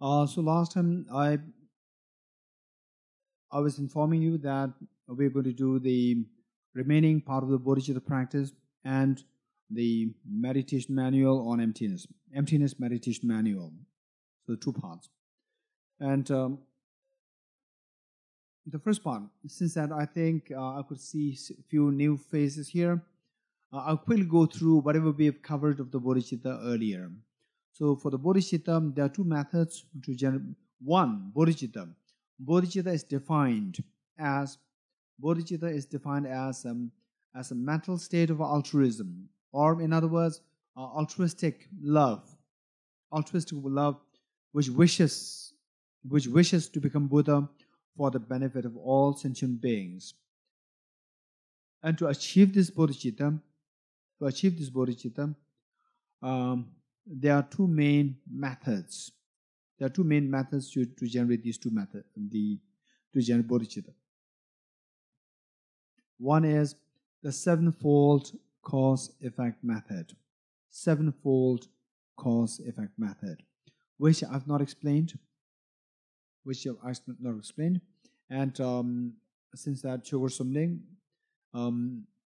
So last time I was informing you that we're going to do the remaining part of the Bodhichitta practice and the meditation manual on emptiness. Emptiness meditation manual. So 2 parts. And the first part, since that I think I could see a few new faces here, I'll quickly go through whatever we have covered of the Bodhichitta earlier. So for the Bodhichitta, there are 2 methods to generate. One, Bodhichitta. Bodhichitta is defined as a mental state of altruism, or in other words, altruistic love which wishes to become Buddha for the benefit of all sentient beings. And to achieve this bodhicitta, there are 2 main methods. There are 2 main methods to generate these 2 methods, to generate bodhicitta. One is the 7-fold cause-effect method. 7-fold cause-effect method, which I've not explained. And since that Choe Ling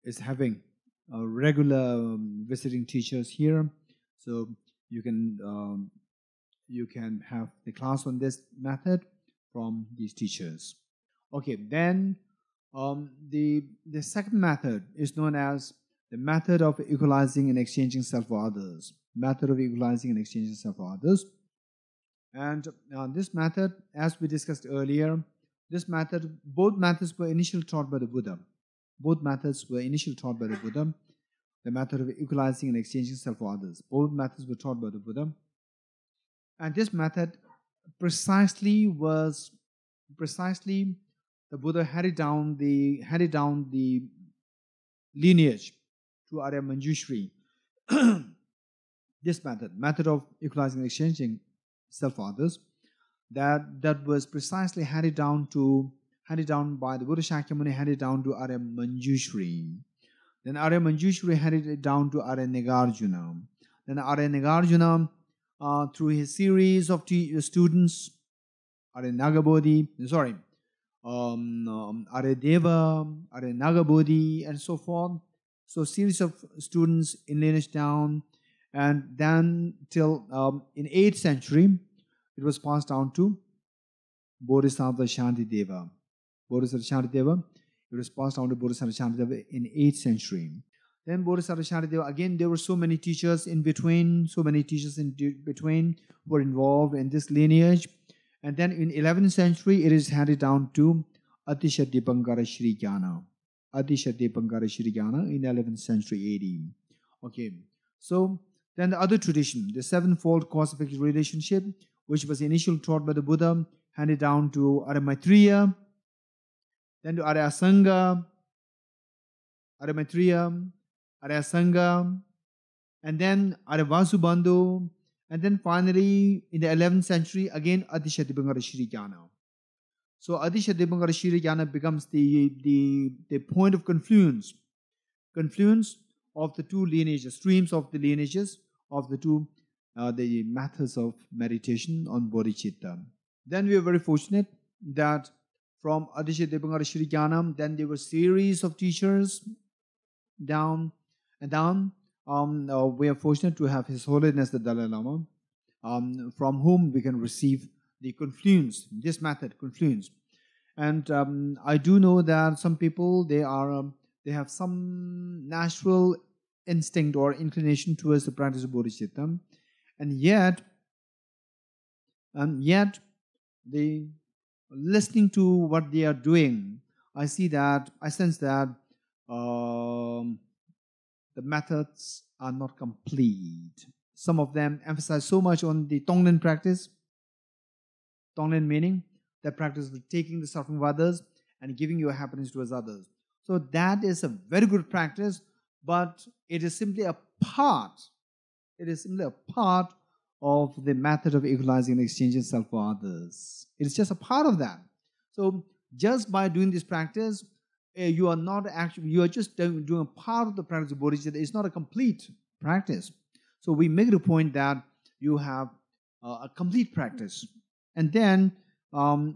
is having regular visiting teachers here, so you can have the class on this method from these teachers. Okay, then the second method is known as the method of equalizing and exchanging self for others. Method of equalizing and exchanging self for others. And this method, as we discussed earlier, both methods were initially taught by the Buddha. The method of equalizing and exchanging self for others. Both methods were taught by the Buddha. And this method precisely the Buddha handed down the lineage to Arya Manjushri. This method of equalizing and exchanging self for others, that was precisely handed down by the Buddha Shakyamuni, handed down to Arya Manjushri. Then Arya Manjushri handed it down to Arya Nagarjuna. Then Arya Nagarjuna, through his series of students, Arya Nagabodhi, Arya Deva, Arya Nagabodhi, and so forth. So series of students in lineage down, and then till in 8th century, it was passed down to Bodhisattva Shantideva. It was passed down to Bodhisattva Shantideva in 8th century. Then Bodhisattva Shantideva, again, there were so many teachers in between who were involved in this lineage. And then in 11th century, it is handed down to Atisha Dipankara Shri Jnana. In 11th century AD. Okay, so then the other tradition, the 7-fold cause-effect relationship, which was initially taught by the Buddha, handed down to Arya Maitreya, then to Arya Sangha, and then Arya Vasubandhu, and then finally in the 11th century, again Atisha Dipankara Shri Jnana. So Atisha Dipankara Shri Jnana becomes the point of confluence of the 2 lineages, streams of the lineages of the 2 the methods of meditation on bodhicitta. Then we are very fortunate that from Atisha Dipankara Shri Jnana, then there were series of teachers down and down. We are fortunate to have His Holiness the Dalai Lama, from whom we can receive the confluence, this method, confluence. And I do know that some people, they have some natural instinct or inclination towards the practice of bodhicitta, and yet they listening to what they are doing, I sense that the methods are not complete. Some of them emphasize so much on the Tonglen practice. Tonglen meaning that practice of taking the suffering of others and giving your happiness towards others. So that is a very good practice, but it is simply a part. It is simply a part of the method of equalizing and exchanging self for others. It is just a part of that. So just by doing this practice, you are just doing a part of the practice of bodhicitta. It's not a complete practice. So we make it a point that you have a complete practice. And then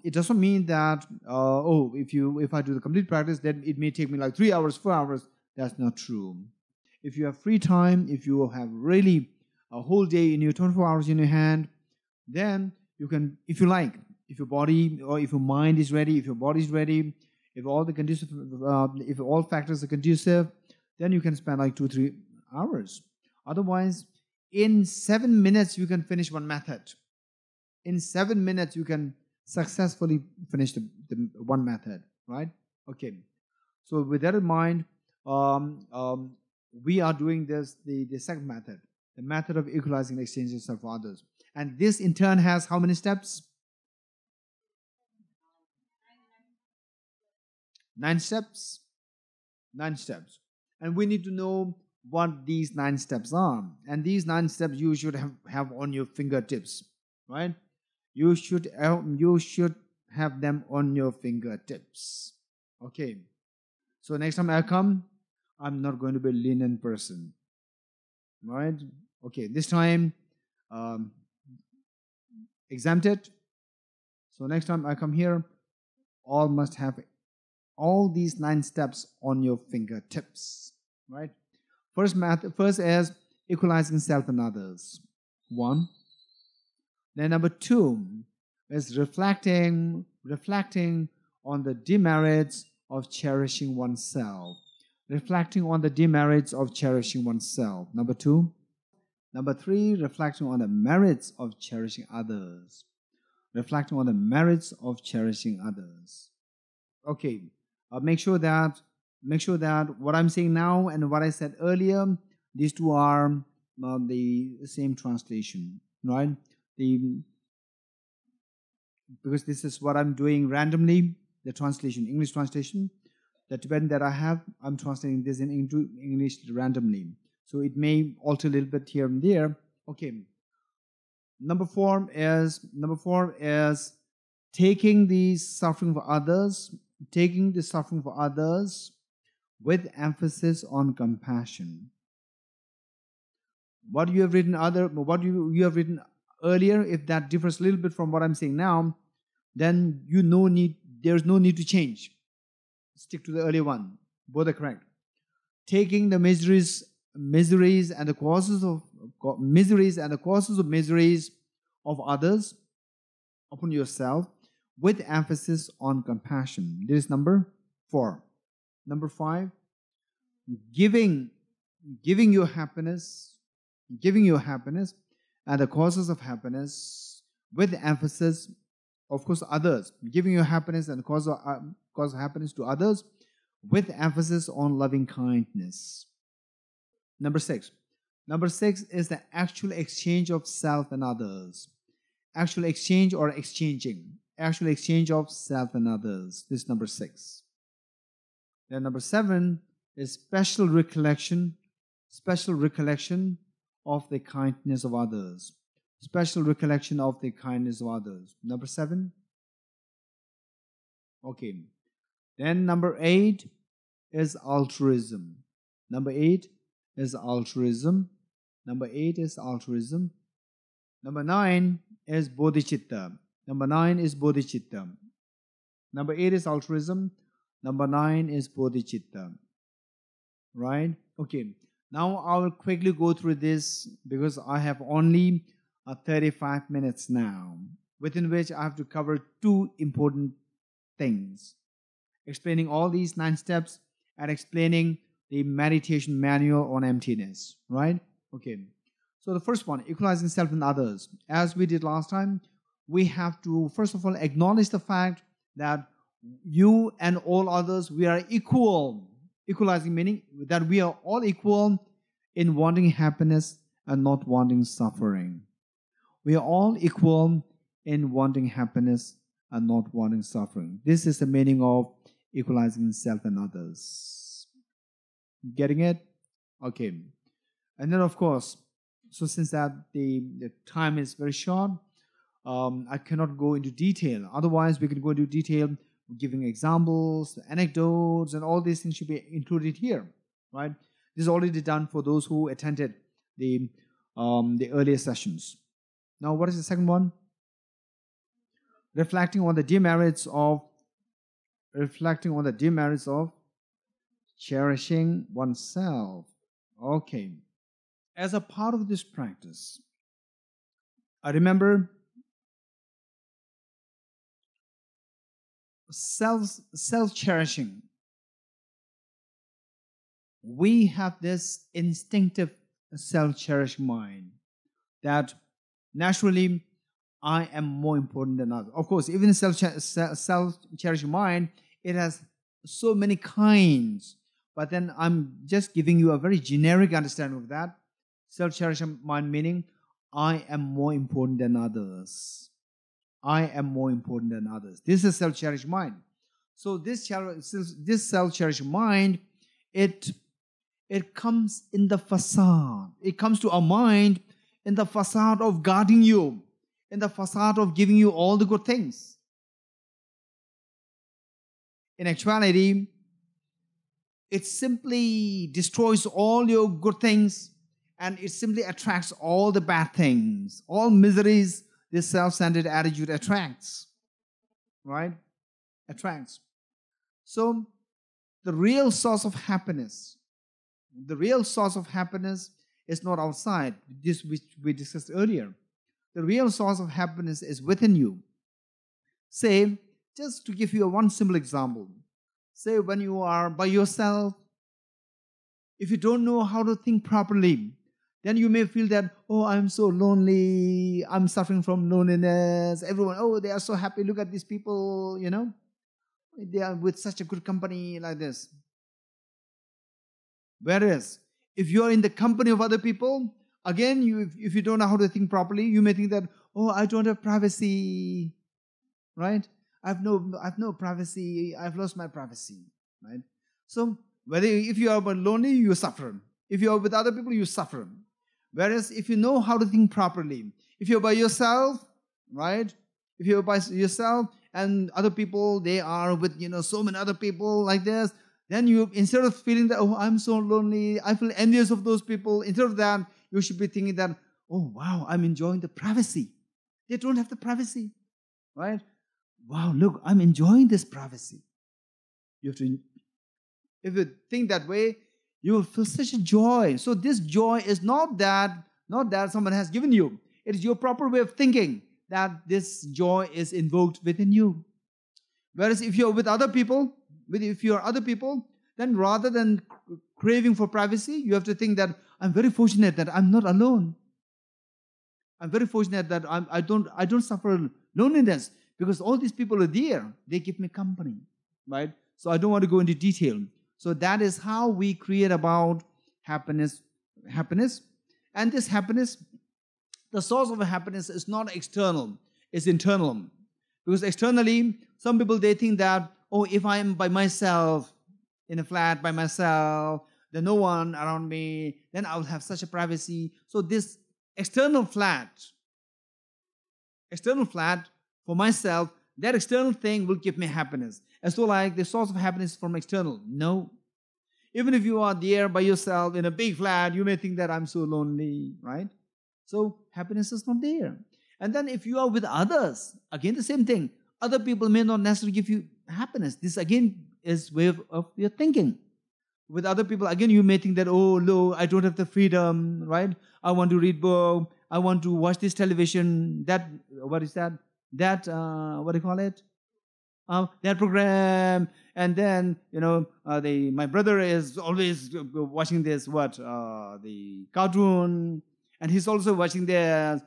it doesn't mean that, if I do the complete practice, then it may take me like 3 hours, 4 hours. That's not true. If you have free time, if you have really a whole day in your 24 hours in your hand, then you can, if you like, if your body or if your mind is ready, if your body is ready, if all the conducive, if all factors are conducive, then you can spend like 2-3 hours. Otherwise, in 7 minutes you can finish one method. In 7 minutes you can successfully finish the one method, right? Okay. So with that in mind, we are doing this the second method, the method of equalizing the exchanges of others. And this in turn has how many steps? 9 steps. 9 steps. And we need to know what these 9 steps are. And these 9 steps you should have on your fingertips, right? You should have them on your fingertips. Okay. So next time I come, I'm not going to be a lenient person, right? Okay. This time, exempted. So next time I come here, all must have all these 9 steps on your fingertips, right? First is equalizing self and others. 1. Then number 2 is reflecting on the demerits of cherishing oneself. Reflecting on the demerits of cherishing oneself. Number 2. Number 3, reflecting on the merits of cherishing others. Reflecting on the merits of cherishing others. Okay, make sure that what I'm saying now and what I said earlier, these two are the same translation, right? Because this is what I'm doing randomly, the translation, English translation. The Tibetan that I have, I'm translating this in English randomly. So it may alter a little bit here and there. Okay. Number 4 is taking the suffering for others, with emphasis on compassion. What you have written earlier, if that differs a little bit from what I'm saying now, then there's no need to change. Stick to the earlier one. Both are correct. Taking the miseries and the causes of miseries of others upon yourself, with emphasis on compassion. This is number 4. Number 5, giving your happiness and the causes of happiness, with emphasis, of course, others. Giving your happiness and the cause of happiness to others, with emphasis on loving kindness. Number 6 is the actual exchange of self and others. Actual exchange or exchanging. Actual exchange of self and others. This is number 6. Then number 7 is special recollection of the kindness of others. Special recollection of the kindness of others. Number 7. Okay. Then number 8 is altruism. Number 8 is altruism. Number 9 is Bodhichitta. Number 8 is altruism. Number 9 is Bodhichitta. Right? Okay. Now I will quickly go through this because I have only 35 minutes now, within which I have to cover 2 important things. Explaining all these 9 steps and explaining the meditation manual on emptiness. Right? Okay. So the first one, equalizing self and others. As we did last time, we have to first of all acknowledge the fact that you and all others, we are equal. Equalizing meaning that we are all equal in wanting happiness and not wanting suffering. We are all equal in wanting happiness and not wanting suffering. This is the meaning of equalizing self and others. Getting it? Okay. And then of course, so since that the time is very short, I cannot go into detail. Otherwise, we can go into detail, giving examples, anecdotes, and all these things should be included here, right? This is already done for those who attended the earlier sessions. Now, what is the second one? reflecting on the demerits of cherishing oneself. Okay. As a part of this practice, I remember self-cherishing. We have this instinctive self-cherished mind that naturally I am more important than others. Of course, even self-cherished mind, it has so many kinds. But then I'm just giving you a very generic understanding of that. Self-cherished mind meaning I am more important than others. I am more important than others. This is self-cherished mind. So this self-cherished mind, it comes in the facade. It comes to our mind in the facade of guarding you, in the facade of giving you all the good things. In actuality, it simply destroys all your good things and it simply attracts all the bad things, all miseries this self-centered attitude attracts. Right? Attracts. So, the real source of happiness is not outside, this which we discussed earlier. The real source of happiness is within you. Say, just to give you one simple example. Say when you are by yourself, if you don't know how to think properly, then you may feel that, oh, I'm so lonely, I'm suffering from loneliness, everyone, oh, they are so happy, look at these people, they are with such a good company like this. Whereas, if you are in the company of other people, again, if you don't know how to think properly, you may think that, oh, I don't have privacy, right? I've no privacy, I've lost my privacy, right? So, if you are lonely, you suffer. If you are with other people, you suffer. Whereas, if you know how to think properly, if you're by yourself, right? If you're by yourself and other people, they are with, so many other people like this, then you, instead of feeling that, oh, I'm so lonely, I feel envious of those people, instead of that, you should be thinking that, oh, wow, I'm enjoying the privacy. They don't have the privacy, right? Wow, look, I'm enjoying this privacy. If you think that way, you will feel such a joy. So this joy is not that someone has given you. It is your proper way of thinking that this joy is invoked within you. Whereas if you're with other people, then rather than craving for privacy, you have to think that I'm very fortunate that I'm not alone. I'm very fortunate that I don't suffer loneliness because all these people are there. They give me company, right? So I don't want to go into detail. So that is how we create about happiness. And this happiness, the source of happiness is not external, it's internal. Because externally, some people, they think that, oh, if I am by myself, in a flat by myself, there's no one around me, then I will have such a privacy. So this external flat for myself, that external thing will give me happiness. As though like the source of happiness from external. No. Even if you are there by yourself in a big flat, you may think that I'm so lonely, right? So happiness is not there. And then if you are with others, again the same thing. Other people may not necessarily give you happiness. This again is way of your thinking. With other people, again you may think that, oh, no, I don't have the freedom, right? I want to read book. I want to watch this television. That, what is that? That, what do you call it? That program, and then my brother is always watching this the cartoon, and he's also watching this.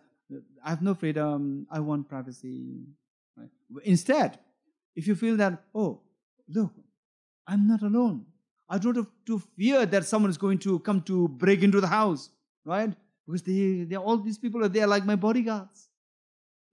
I have no freedom. I want privacy. Right? Instead, if you feel that, oh, look, I'm not alone. I don't have to fear that someone is going to come to break into the house, right? Because they all these people are there like my bodyguards.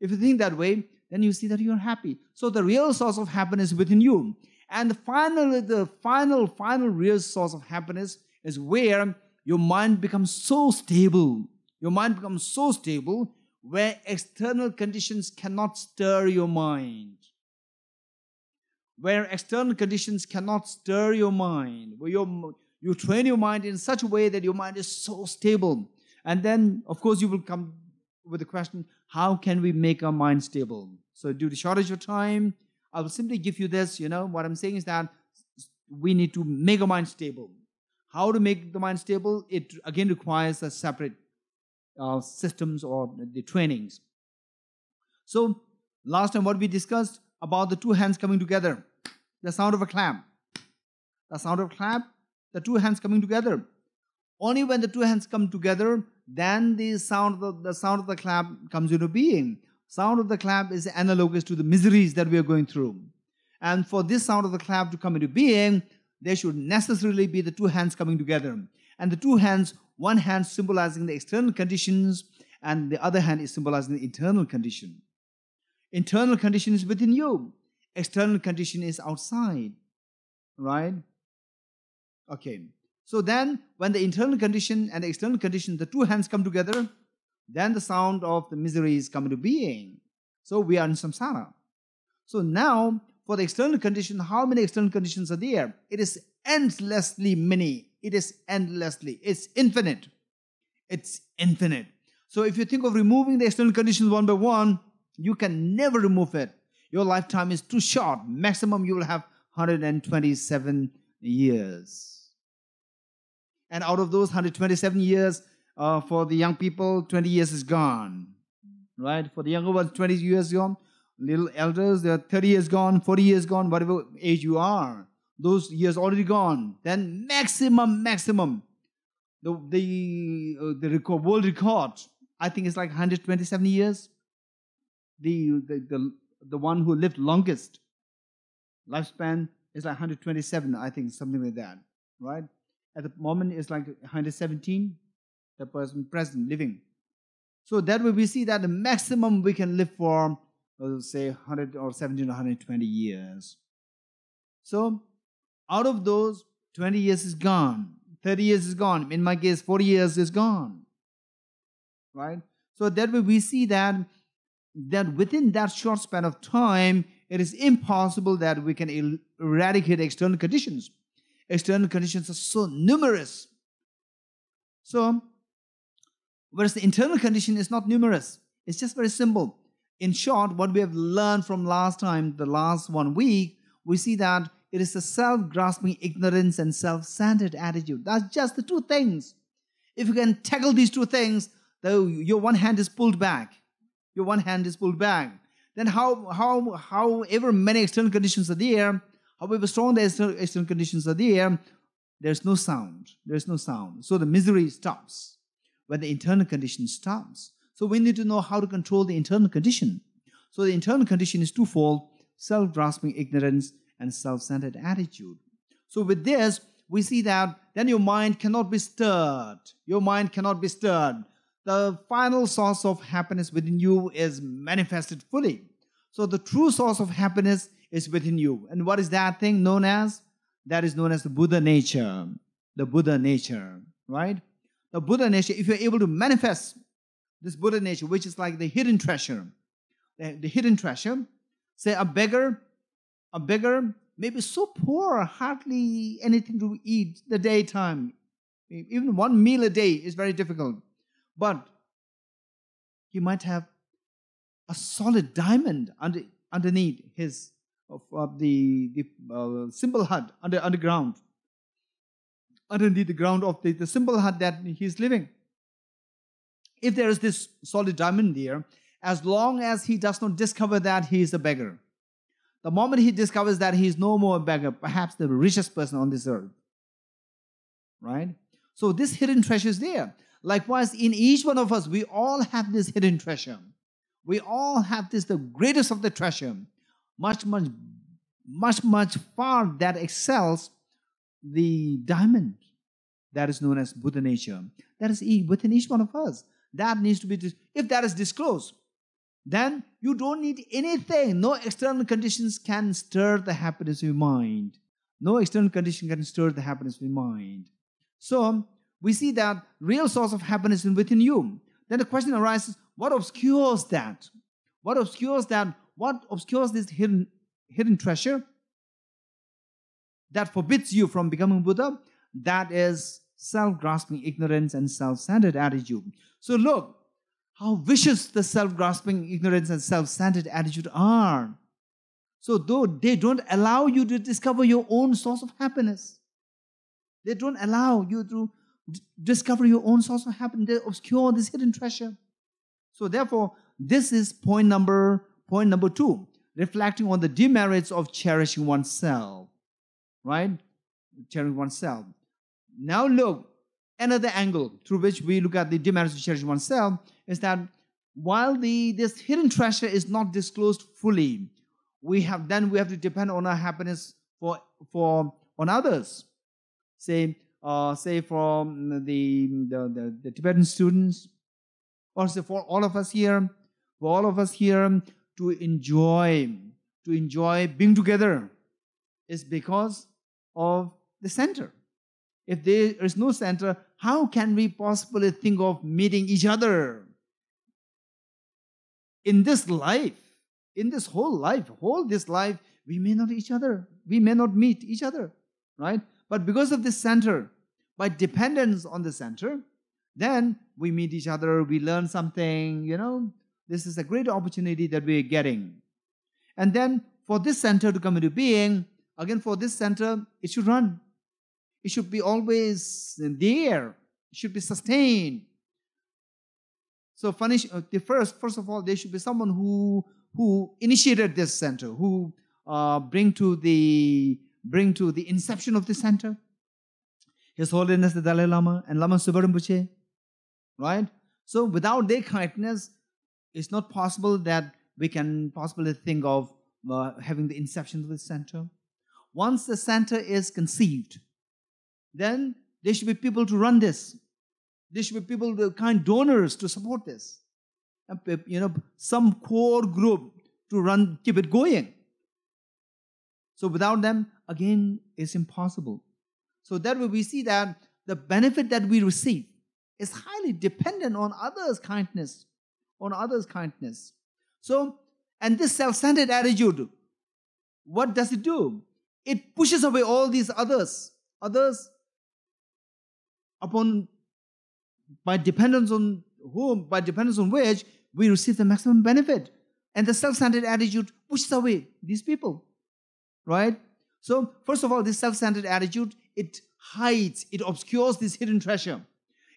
If you think that way, then you see that you are happy. So the real source of happiness is within you. And finally, the final real source of happiness is where your mind becomes so stable. Your mind becomes so stable where external conditions cannot stir your mind. Where external conditions cannot stir your mind. Where you train your mind in such a way that your mind is so stable. And then, of course, you will come with the question, how can we make our mind stable? So due to shortage of time, I will simply give you this. What I'm saying is that we need to make our mind stable. How to make the mind stable? It again requires a separate systems or the trainings. So last time what we discussed about the two hands coming together, the sound of a clap. The sound of a clap, the two hands coming together. Only when the two hands come together, then the sound of the clap comes into being. Sound of the clap is analogous to the miseries that we are going through. And for this sound of the clap to come into being, there should necessarily be the two hands coming together. And the two hands, one hand symbolizing the external conditions, and the other hand is symbolizing the internal condition. Internal condition is within you. External condition is outside. Right? Okay. So then, when the internal condition and the external condition, the two hands come together, then the sound of the miseries come into being. So we are in samsara. So now, for the external condition, how many external conditions are there? It is endlessly many. It is endlessly. It's infinite. It's infinite. So if you think of removing the external conditions one by one, you can never remove it. Your lifetime is too short. Maximum you will have 127 years. And out of those 127 years, for the young people, 20 years is gone. Right? For the younger ones, 20 years gone. Little elders, they're 30 years gone, 40 years gone, whatever age you are. Those years already gone. Then maximum, the world record, I think it's like 127 years. The one who lived longest, lifespan is like 127, I think, something like that. Right? At the moment, it's like 117, the person present living. So that way we see that the maximum we can live for, say, 100 or 17 or 120 years. So out of those, 20 years is gone, 30 years is gone. In my case, 40 years is gone. Right? So that way we see that within that short span of time, it is impossible that we can eradicate external conditions. External conditions are so numerous. So, whereas the internal condition is not numerous. It's just very simple. In short, what we have learned from last time, the last 1 week, we see that it is a self-grasping ignorance and self-centered attitude. That's just the two things. If you can tackle these two things, your one hand is pulled back. Your one hand is pulled back. Then however many external conditions are there, however strong the external conditions are there, there's no sound. There's no sound. So the misery stops when the internal condition stops. So we need to know how to control the internal condition. So the internal condition is twofold: self-grasping ignorance and self-centered attitude. So with this, we see that then your mind cannot be stirred. Your mind cannot be stirred. The final source of happiness within you is manifested fully. So the true source of happiness is within you. And what is that thing known as? That is known as the Buddha nature. The Buddha nature, right? The Buddha nature, if you're able to manifest this Buddha nature, which is like the hidden treasure. The hidden treasure, say a beggar may be so poor, hardly anything to eat the daytime. Even one meal a day is very difficult. But he might have a solid diamond underneath his simple hut underground, underneath the ground of the simple hut that he's living. If there is this solid diamond there, as long as he does not discover that he is a beggar, the moment he discovers that he is no more a beggar, perhaps the richest person on this earth, right? So this hidden treasure is there. Likewise, in each one of us, we all have this hidden treasure. We all have this, the greatest of the treasure, much far that excels the diamond that is known as Buddha nature. That is within each one of us. That needs to be, if that is disclosed, then you don't need anything. No external conditions can stir the happiness of your mind. No external condition can stir the happiness of your mind. So, we see that real source of happiness is within you. Then the question arises, what obscures that? What obscures that? What obscures this hidden treasure that forbids you from becoming Buddha? That is self-grasping ignorance and self-centered attitude. So look, how vicious the self-grasping ignorance and self-centered attitude are. So though they don't allow you to discover your own source of happiness, they don't allow you to discover your own source of happiness. They obscure this hidden treasure. So therefore, this is point number 2, reflecting on the demerits of cherishing oneself. Right? Cherishing oneself. Now look, another angle through which we look at the demerits of cherishing oneself is that while this hidden treasure is not disclosed fully, we have to depend on our happiness on others. Say from the Tibetan students, or say for all of us here, to enjoy being together is because of the center. If there is no center, how can we possibly think of meeting each other? In this life, in this whole life, we may not meet each other, right? But because of this center, by dependence on the center, then we meet each other, we learn something, This is a great opportunity that we are getting. And then for this center to come into being, again for this center, it should run. It should be always there. It should be sustained. So first of all, there should be someone who initiated this center, who bring to the inception of the center. His Holiness the Dalai Lama and Lama Subarimpoche, right? So without their kindness, it's not possible that we can possibly think of having the inception of the center. Once the center is conceived, then there should be people to run this. There should be people, the kind donors to support this. Some core group to keep it going. So without them, again, it's impossible. So that way we see that the benefit that we receive is highly dependent on others' kindness. So, and this self-centered attitude, what does it do? It pushes away all these others by dependence on which we receive the maximum benefit. And the self-centered attitude pushes away these people, right? So, first of all, this self-centered attitude, it hides, it obscures this hidden treasure.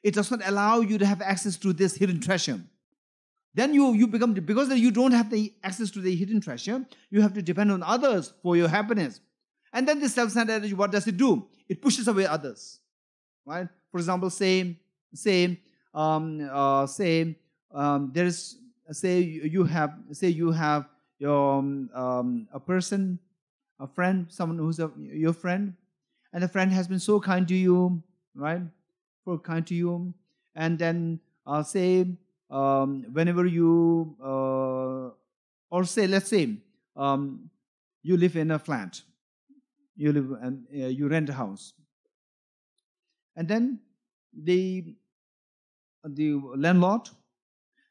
It does not allow you to have access to this hidden treasure. Then you become, because you don't have the access to the hidden treasure, you have to depend on others for your happiness. And then this self-centered attitude, what does it do? It pushes away others, right? For example, you have a person, a friend, someone who's your friend, and the friend has been so kind to you, right? So kind to you, and then whenever you, let's say, you live in a flat, you rent a house, and then the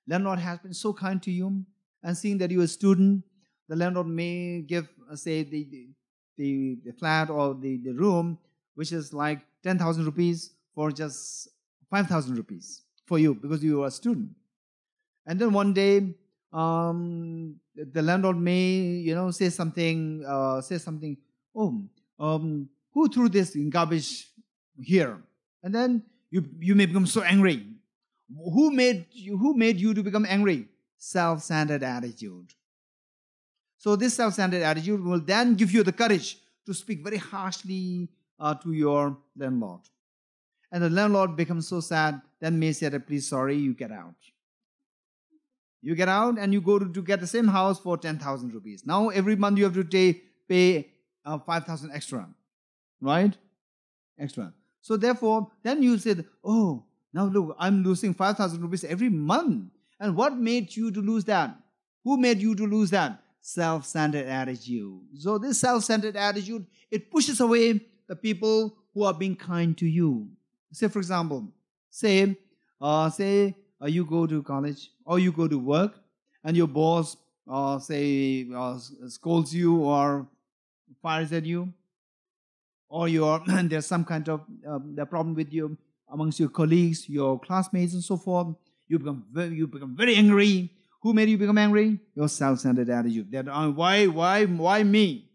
landlord has been so kind to you, and seeing that you're a student, the landlord may give, the flat or the room, which is like 10,000 rupees for just 5,000 rupees for you because you are a student. And then one day, the landlord may, say something. Who threw this in garbage here? And then you may become so angry. Who made you to become angry? Self-centered attitude. So this self-centered attitude will then give you the courage to speak very harshly to your landlord. And the landlord becomes so sad, then may say that, please, sorry, you get out. You get out and you go to get the same house for 10,000 rupees. Now every month you have to pay 5,000 extra, right? Extra. So therefore, then you said, oh, now look, I'm losing 5,000 rupees every month. And what made you to lose that? Who made you to lose that? Self-centered attitude. So this self-centered attitude, it pushes away the people who are being kind to you. Say, for example, you go to college or you go to work and your boss, scolds you or fires at you, or there's some kind of the problem with you amongst your colleagues, your classmates and so forth. You become very angry. Who made you become angry? Your self-centered attitude. That why me?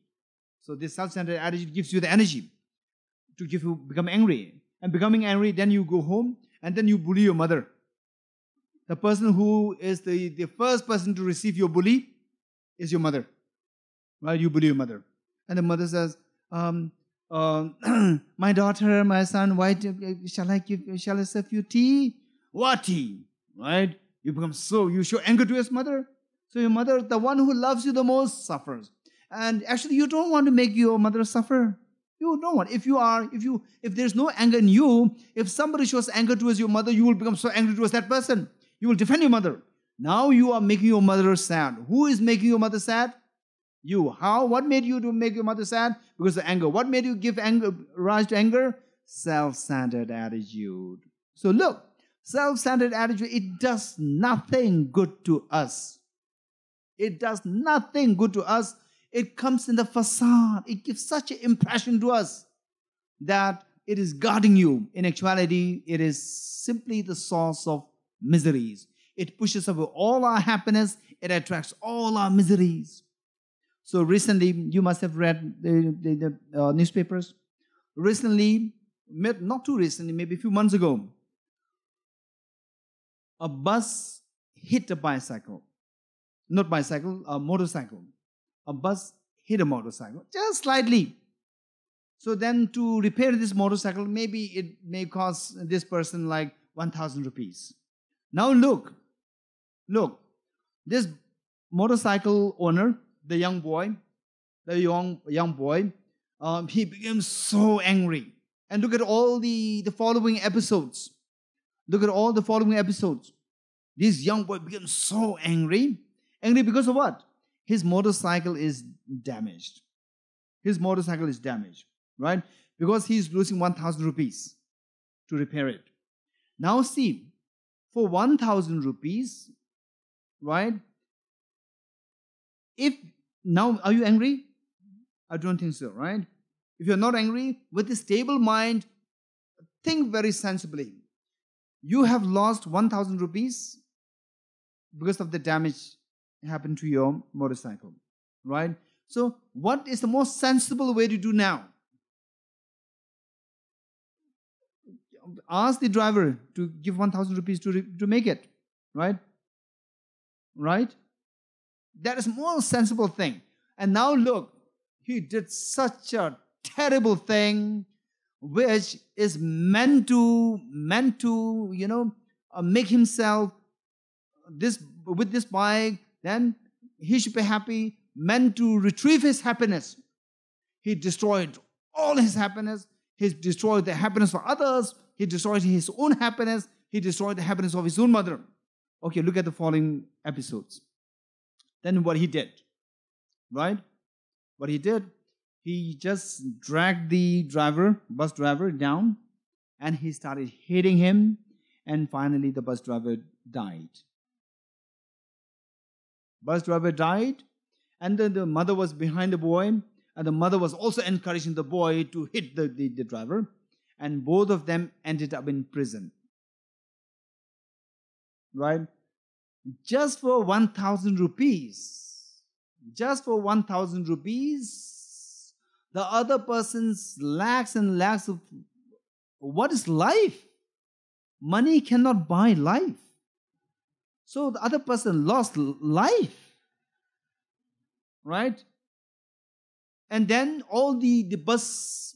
So this self-centered attitude gives you the energy to become angry. And becoming angry, then you go home and then you bully your mother. The person who is the first person to receive your bully is your mother. Right? You bully your mother. And the mother says, my daughter, my son, shall I serve you tea? What tea? Right? You show anger to your mother. So your mother, the one who loves you the most, suffers. And actually you don't want to make your mother suffer. You don't want. If there's no anger in you, if somebody shows anger towards your mother, you will become so angry towards that person. You will defend your mother. Now you are making your mother sad. Who is making your mother sad? You. How? What made you to make your mother sad? Because of anger. What made you give rise to anger? Self-centered attitude. So look, self-centered attitude, it does nothing good to us. It does nothing good to us. It comes in the facade. It gives such an impression to us that it is guarding you. In actuality, it is simply the source of miseries. It pushes away all our happiness. It attracts all our miseries. So recently, you must have read the newspapers. Recently, not too recently, maybe a few months ago, a bus hit a bicycle. Not bicycle, a motorcycle. A bus hit a motorcycle, just slightly. So then to repair this motorcycle, maybe it may cost this person like 1,000 rupees. Now look, this motorcycle owner, the young boy, he became so angry. And look at all the following episodes. Look at all the following episodes. This young boy became so angry. Angry because of what? His motorcycle is damaged. His motorcycle is damaged, right? Because he's losing 1,000 rupees to repair it. Now see, for 1,000 rupees, right? Now, are you angry? I don't think so, right? If you're not angry, with a stable mind, think very sensibly. You have lost 1,000 rupees because of the damage happened to your motorcycle, right? So what is the most sensible way to do now? Ask the driver to give 1,000 rupees to make it, right? Right? That is more sensible thing. And now look, he did such a terrible thing which is meant to make himself with this bike, then he should be happy, meant to retrieve his happiness. He destroyed all his happiness. He destroyed the happiness for others. He destroyed his own happiness. He destroyed the happiness of his own mother. Okay, look at the following episodes. Then what he did, right? What he did, he just dragged the bus driver down, and he started hitting him, and finally the bus driver died. Bus driver died, and then the mother was behind the boy, and the mother was also encouraging the boy to hit the driver, and both of them ended up in prison. Right? Just for 1,000 rupees. Just for 1,000 rupees, the other person's lacks and lacks of what is life? Money cannot buy life. So the other person lost life, right? And then all the bus,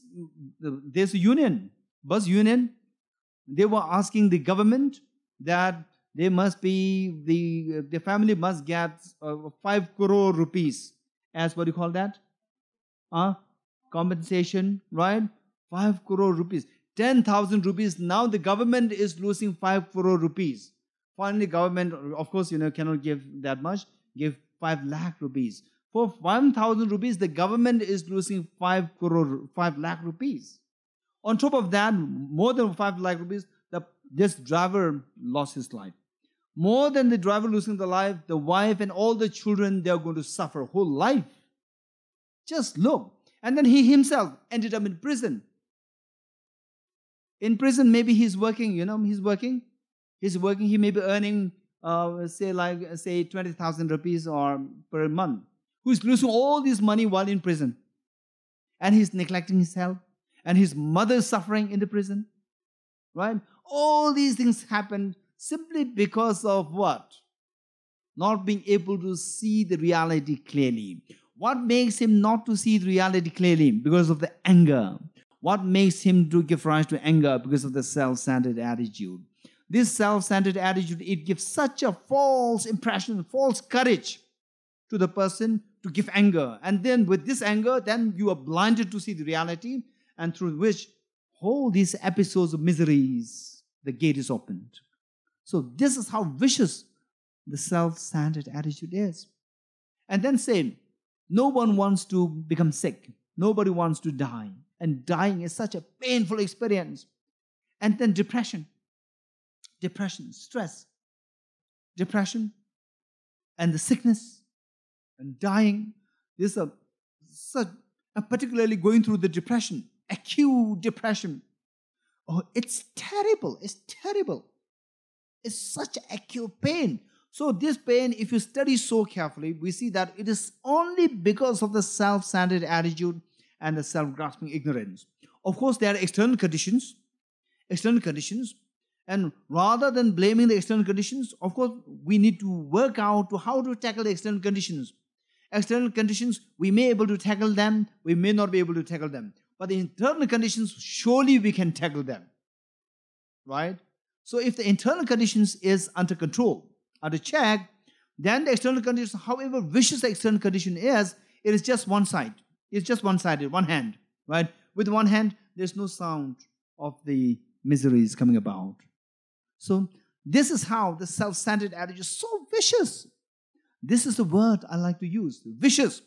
there's a union, bus union, they were asking the government that they must be, the family must get 5 crore rupees as what do you call that? Compensation, right? 5 crore rupees. 10,000 rupees. Now the government is losing 5 crore rupees. Finally, government, of course, cannot give that much. Give 5 lakh rupees. For 1,000 rupees, the government is losing 5 lakh rupees. On top of that, more than 5 lakh rupees, this driver lost his life. More than the driver losing the life, the wife and all the children, they are going to suffer whole life. Just look. And then he himself ended up in prison. In prison, maybe he's working, he's working. He's working, he may be earning, say 20,000 rupees or per month. Who's losing all this money while in prison? And he's neglecting his health. And his mother is suffering in the prison. Right? All these things happen simply because of what? Not being able to see the reality clearly. What makes him not to see the reality clearly? Because of the anger. What makes him to give rise to anger? Because of the self-centered attitude. This self-centered attitude, it gives such a false impression, false courage to the person to give anger. And then with this anger, then you are blinded to see the reality, and through which all these episodes of miseries, the gate is opened. So this is how vicious the self-centered attitude is. And then say, no one wants to become sick. Nobody wants to die. And dying is such a painful experience. And then depression, stress, depression, and the sickness, and dying. This is particularly going through the depression, acute depression. Oh, it's terrible. It's terrible. It's such acute pain. So this pain, if you study so carefully, we see that it is only because of the self-centered attitude and the self-grasping ignorance. Of course, there are external conditions, and rather than blaming the external conditions, of course, we need to work out how to tackle the external conditions. External conditions, we may be able to tackle them, we may not be able to tackle them. But the internal conditions, surely we can tackle them. Right? So if the internal conditions is under control, under check, then the external conditions, however vicious the external condition is, it is just one side. It's just one-sided, one hand. Right? With one hand, there's no sound of the miseries coming about. So this is how the self-centered attitude is so vicious. This is the word I like to use. Vicious.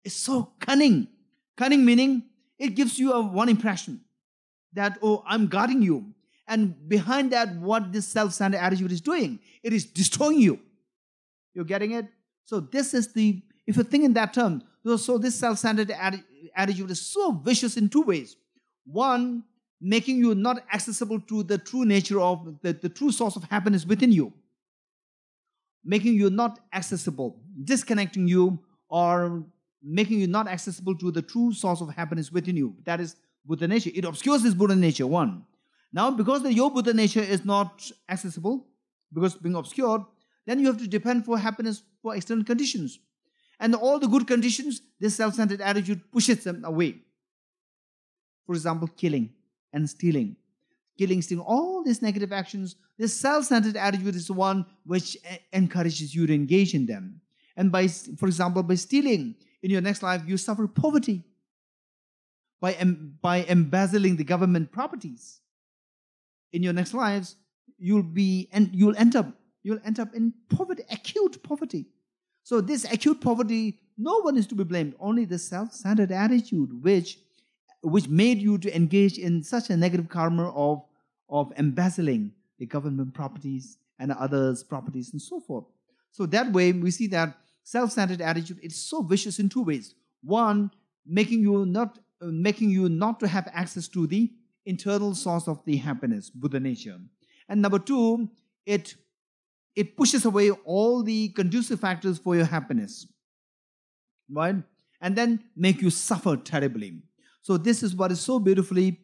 It's so cunning. Cunning meaning it gives you one impression that, oh, I'm guarding you. And behind that, what this self-centered attitude is doing, it is destroying you. You're getting it? So this is if you think in that term, so this self-centered attitude is so vicious in two ways. One, making you not accessible to the true nature of the true source of happiness within you. Making you not accessible, disconnecting you, or making you not accessible to the true source of happiness within you. That is Buddha nature. It obscures this Buddha nature, one. Now, because your Buddha nature is not accessible, because being obscured, then you have to depend for happiness for external conditions. And all the good conditions, this self-centered attitude pushes them away. For example, killing and stealing. Killing, stealing, all these negative actions, this self-centered attitude is the one which encourages you to engage in them. And for example, by stealing, in your next life, you suffer poverty. By embezzling the government properties, in your next lives, you'll end up in poverty, acute poverty. So this acute poverty, no one is to be blamed. Only the self-centered attitude which made you to engage in such a negative karma of embezzling the government properties and others' properties and so forth. So that way, we see that self-centered attitude is so vicious in two ways. One, making you not to have access to the internal source of the happiness, Buddha nature. And number two, it pushes away all the conducive factors for your happiness, right? And then make you suffer terribly. So this is what is so beautifully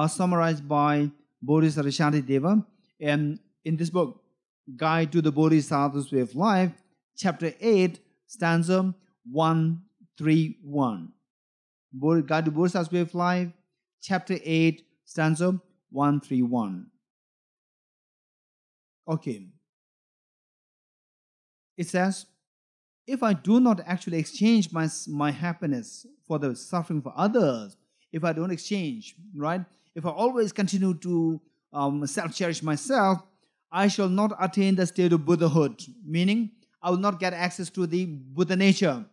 summarized by Bodhisattva Shantideva in this book, Guide to the Bodhisattva's Way of Life, chapter 8, stanza 131. Guide to the Bodhisattva's Way of Life, chapter 8, stanza 131. Okay. It says, if I do not actually exchange my happiness for the suffering for others, if I don't exchange, right? If I always continue to self-cherish myself, I shall not attain the state of Buddhahood, meaning I will not get access to the Buddha nature.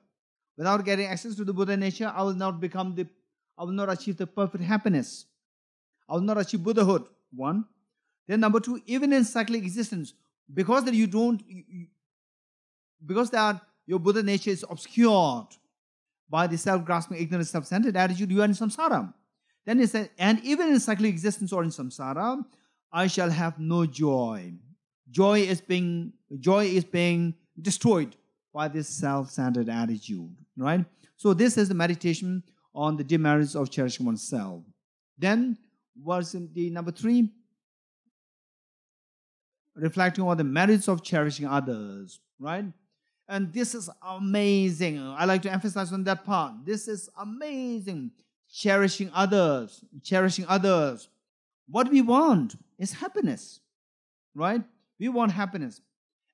Without getting access to the Buddha nature, I will not achieve the perfect happiness. I will not achieve Buddhahood, one. Then number two, even in cyclic existence, because your Buddha nature is obscured by the self-grasping, ignorant, self-centered attitude, you are in samsara. Then it says, and even in cyclic existence or in samsara, I shall have no joy. Joy is being destroyed by this self-centered attitude, right? So this is the meditation on the demerits of cherishing oneself. Then, verse number 3, reflecting on the merits of cherishing others, right? And this is amazing. I like to emphasize on that part. This is amazing. Cherishing others. Cherishing others. What we want is happiness, right? We want happiness.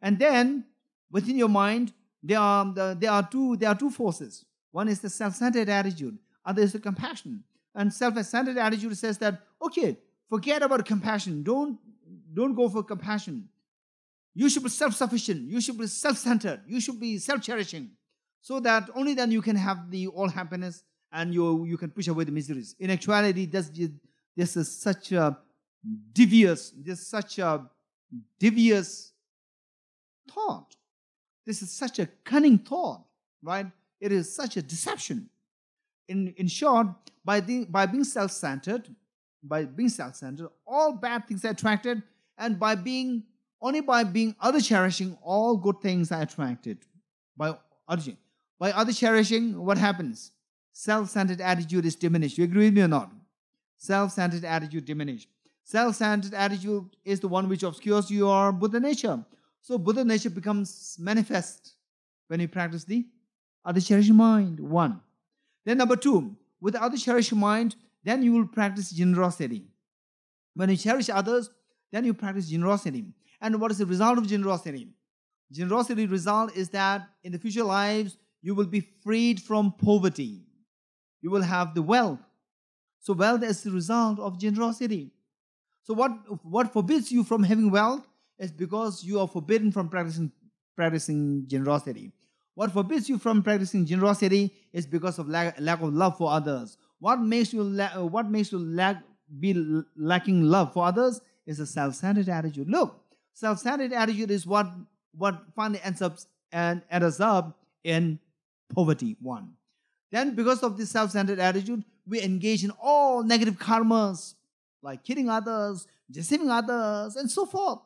And then, within your mind, there are two forces. One is the self-centered attitude. Other is the compassion. And self-centered attitude says that, okay, forget about compassion. Don't go for compassion. You should be self-sufficient. You should be self-centered. You should be self-cherishing. So that only then you can have the all happiness and you can push away the miseries. In actuality, this is such a devious thought. This is such a cunning thought, right? It is such a deception. In short, by being self-centered, all bad things are attracted, and only by being other-cherishing, all good things are attracted. By other-cherishing, what happens? Self-centered attitude is diminished. You agree with me or not? Self-centered attitude diminished. Self-centered attitude is the one which obscures your Buddha nature. So Buddha nature becomes manifest when you practice the other-cherishing mind. 1. Then number 2, with the other-cherishing mind, then you will practice generosity. When you cherish others, then you practice generosity. And what is the result of generosity? Generosity result is that in the future lives, you will be freed from poverty. You will have the wealth. So wealth is the result of generosity. So what forbids you from having wealth is because you are forbidden from practicing generosity. What forbids you from practicing generosity is because of lack of love for others. What makes you be lacking love for others is a self-centered attitude. Look, self-centered attitude is what finally ends up in poverty. 1. Then because of this self-centered attitude, we engage in all negative karmas, like killing others, deceiving others, and so forth.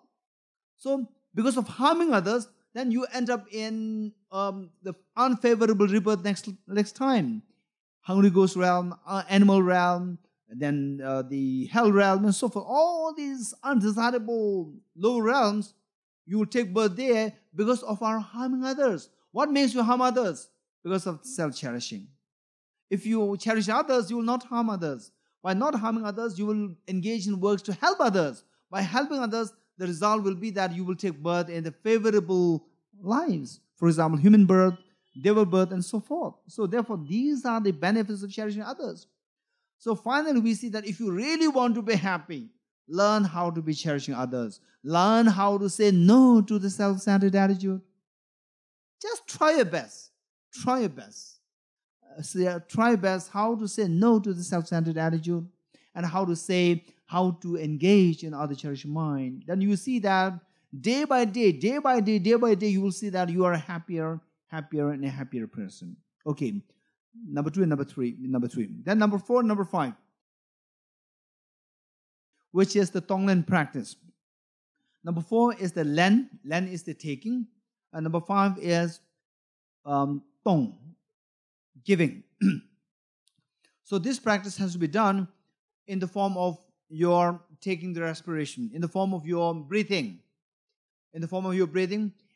So because of harming others, then you end up in the unfavorable rebirth next time. Hungry ghost realm, animal realm, and then the hell realm, and so forth. All these undesirable low realms, you will take birth there because of our harming others. What makes you harm others? Because of self-cherishing. If you cherish others, you will not harm others. By not harming others, you will engage in works to help others. By helping others, the result will be that you will take birth in the favorable lives. For example, human birth, devil birth, and so forth. So therefore, these are the benefits of cherishing others. So finally, we see that if you really want to be happy, learn how to be cherishing others. Learn how to say no to the self-centered attitude. Just try your best. Try your best. Try best how to say no to the self-centered attitude and how to engage in other cherishing mind. Then you see that day by day, you will see that you are a happier and a happier person. Okay, number 2 and number 3. Then number 4 and number 5, which is the Tonglen practice. Number 4 is the Len. Len is the taking. And number 5 is Tong, giving. So this practice has to be done in the form of your taking the respiration, in the form of your breathing.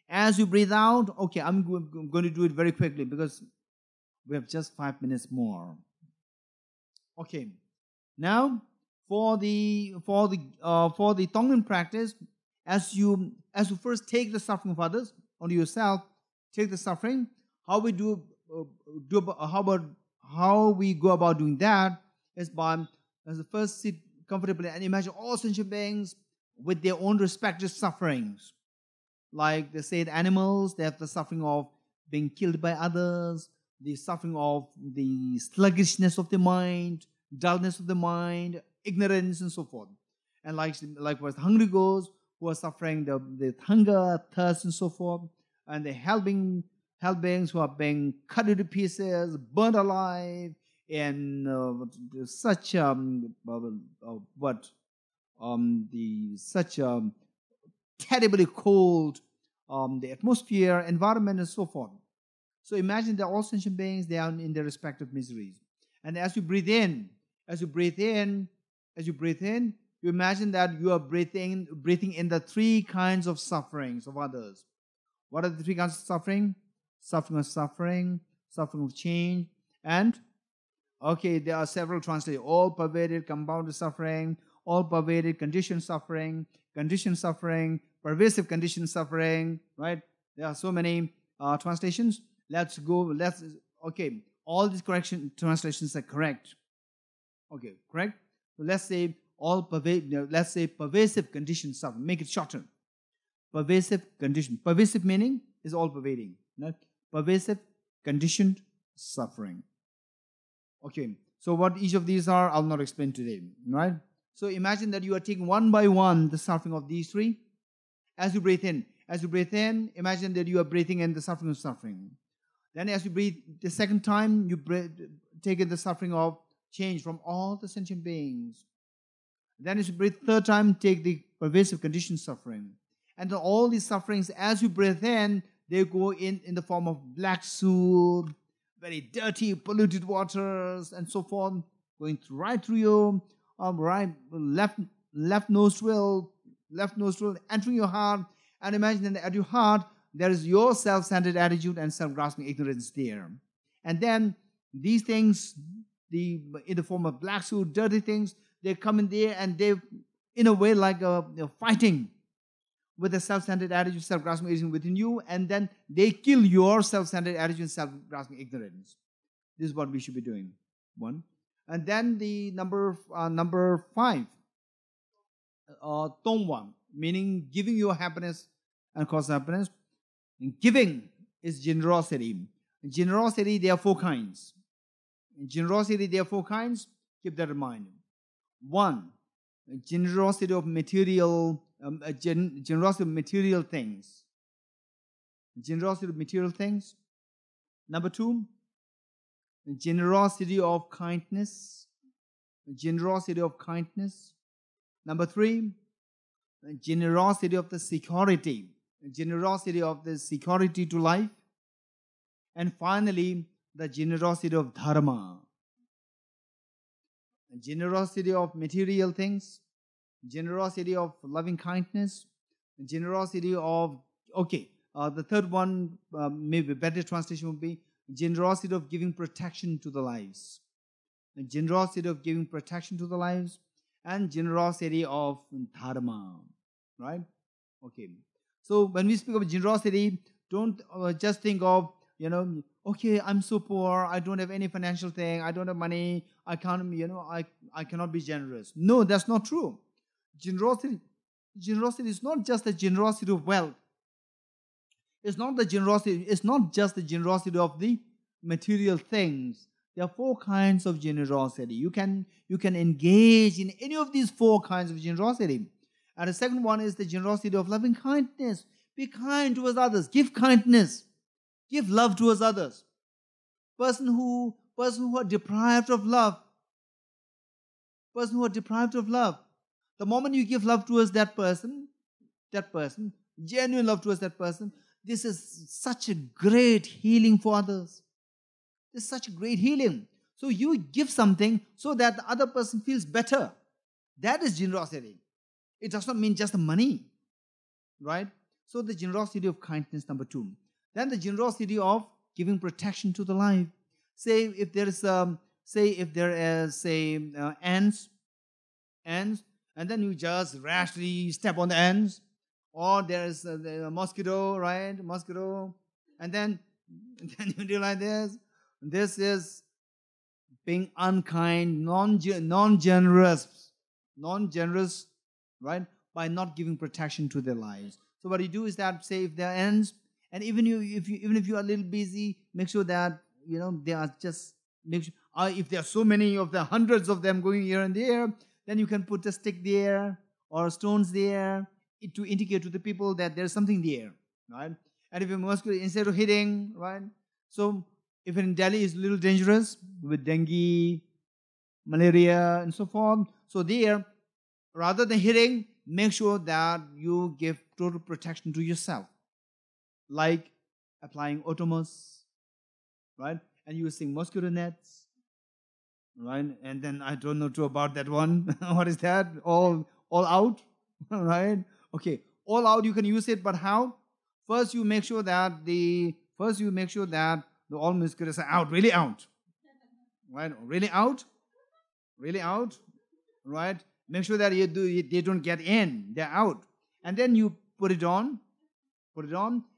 As you breathe out, okay, I'm going to do it very quickly because we have just 5 minutes more. Okay, now for the Tonglen practice, as you first take the suffering of others onto yourself, take the suffering. How we go about doing that is by as the first sit comfortably and imagine all sentient beings with their own respective sufferings. Like they say, the animals, they have the suffering of being killed by others, the suffering of the sluggishness of the mind, dullness of the mind, ignorance, and so forth. And likewise, the hungry ghosts who are suffering the hunger, thirst, and so forth, and the hell beings who are being cut into pieces, burned alive, in such such terribly cold, the atmosphere, environment, and so forth. So imagine that all sentient beings, they are in their respective miseries. And as you breathe in, you imagine that you are breathing in the three kinds of sufferings of others. What are the three kinds of suffering? Suffering of change, and okay, there are several translations. All pervaded compounded suffering, all pervaded conditioned suffering, pervasive conditioned suffering, right? There are so many translations. Okay, all these translations are correct. Okay, correct? So let's say pervasive conditioned suffering. Make it shorter. Pervasive condition. Pervasive meaning is all pervading. Right? Pervasive conditioned suffering. Okay, so what each of these are, I'll not explain today. Right? So imagine that you are taking one by one the suffering of these three. As you breathe in, imagine that you are breathing in the suffering of suffering. Then as you breathe the second time, you take in the suffering of change from all the sentient beings. Then as you breathe third time, take the pervasive conditioned suffering. And then all these sufferings, as you breathe in, they go in the form of black soot, very dirty, polluted waters, and so forth, going right through your left nostril, entering your heart. And imagine that at your heart, there is your self-centered attitude and self-grasping ignorance there. And then these things, in the form of black soot, dirty things, they come in there and they, in a way, like fighting with a self-centered attitude, self-grasping ignorance within you, and then they kill your self-centered attitude and self-grasping ignorance. This is what we should be doing. One. And then the number 5, Tonglen, meaning giving your happiness and cause happiness. And giving is generosity. In generosity, there are 4 kinds. Keep that in mind. 1, generosity of material things. Number 2, generosity of kindness. Number 3, generosity of the security. To life. And finally, the generosity of Dharma. Generosity of material things, generosity of loving kindness, generosity of, the third one, maybe better translation would be generosity of giving protection to the lives. Generosity of giving protection to the lives, and generosity of Dharma. Right? Okay. So when we speak of generosity, don't just think of, okay, I'm so poor, I don't have any financial thing, I don't have money, I can't, I cannot be generous. No, that's not true. Generosity is not just the generosity of wealth. It's not just the generosity of the material things. There are 4 kinds of generosity. You can engage in any of these 4 kinds of generosity. And the second one is the generosity of loving kindness. Be kind towards others. Give kindness. Give love towards others. Person who are deprived of love. The moment you give love towards that person, genuine love towards that person, this is such a great healing for others. This is such a great healing. So you give something so that the other person feels better. That is generosity. It does not mean just the money. Right? So the generosity of kindness, number 2. Then the generosity of giving protection to the life. Say if there is ants, and then you just rashly step on the ants, or there is a mosquito, right? And then you realize this is being unkind, non-generous, right? By not giving protection to their lives. So what you do is that, say if there are ants, and even if you are a little busy, make sure that they are just if there are so many of the hundreds of them going here and there, then you can put a stick there or stones there to indicate to the people that there's something there, right? And if a mosquito, instead of hitting, right? So if in Delhi is a little dangerous with dengue, malaria, and so forth, so there, rather than hitting, make sure that you give total protection to yourself, like applying otomos, right? And using mosquito nets, right? And then I don't know too about that one. What is that? All out, right? Okay, all out. You can use it, but how? First, you make sure that the all mosquitoes are out, really out, right? Really out, right? Make sure that they don't get in, they're out. And then you put it on,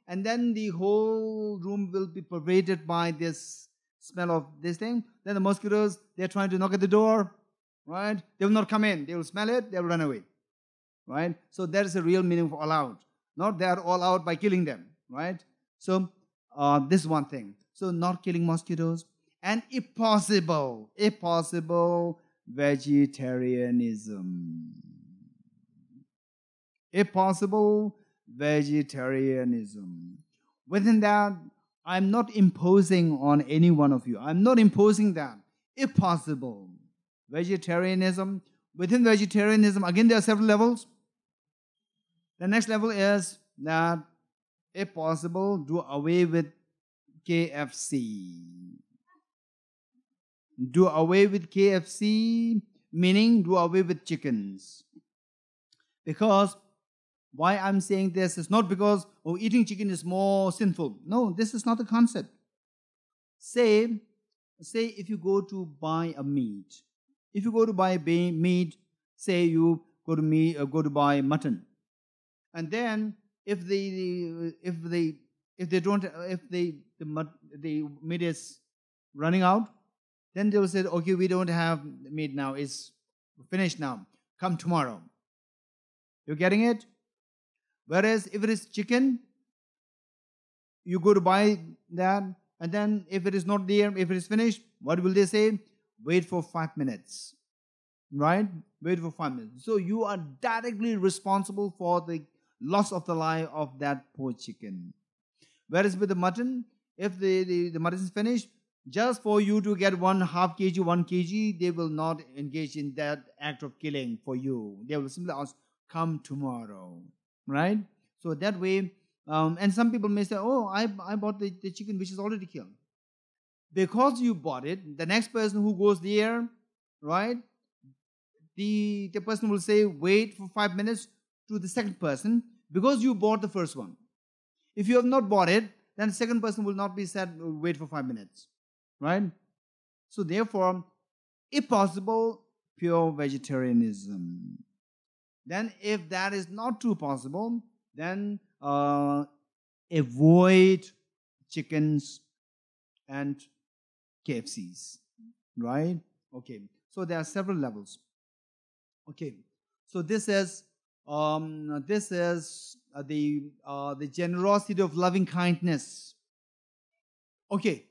and then the whole room will be pervaded by this smell of this thing. Then the mosquitoes, they're trying to knock at the door, right? They will not come in. They will smell it, they will run away, right? So that is the real meaning of all out. Not they are all out by killing them, right? So this is one thing. So not killing mosquitoes, and if possible, vegetarianism. If possible, vegetarianism. Within that, I'm not imposing on any one of you. I'm not imposing that. If possible, vegetarianism. Within vegetarianism, again, there are several levels. The next level is that, if possible, do away with KFC. Do away with KFC, meaning do away with chickens. Because why I'm saying this is not because eating chicken is more sinful. No, this is not the concept. Say if you go to buy a meat. If you go to buy meat, say you go to buy mutton. And then if the meat is running out, then they will say, okay, we don't have meat now. It's finished now. Come tomorrow. You're getting it? Whereas if it is chicken, you go to buy that, and then if it is not there, if it is finished, what will they say? Wait for 5 minutes. Right? Wait for 5 minutes. So you are directly responsible for the loss of the life of that poor chicken. Whereas with the mutton, if the mutton is finished, just for you to get 1/2 kg, 1 kg, they will not engage in that act of killing for you. They will simply ask, come tomorrow. Right? So that way, and some people may say, oh, I bought the chicken which is already killed. Because you bought it, the next person who goes there, right, the person will say, wait for 5 minutes to the second person, because you bought the first one. If you have not bought it, then the second person will not be said, wait for 5 minutes. Right? So therefore, if possible, pure vegetarianism. Then if that is not too possible, then avoid chickens and KFCs. Right? Okay. So there are several levels. Okay. So this is the generosity of loving kindness. Okay.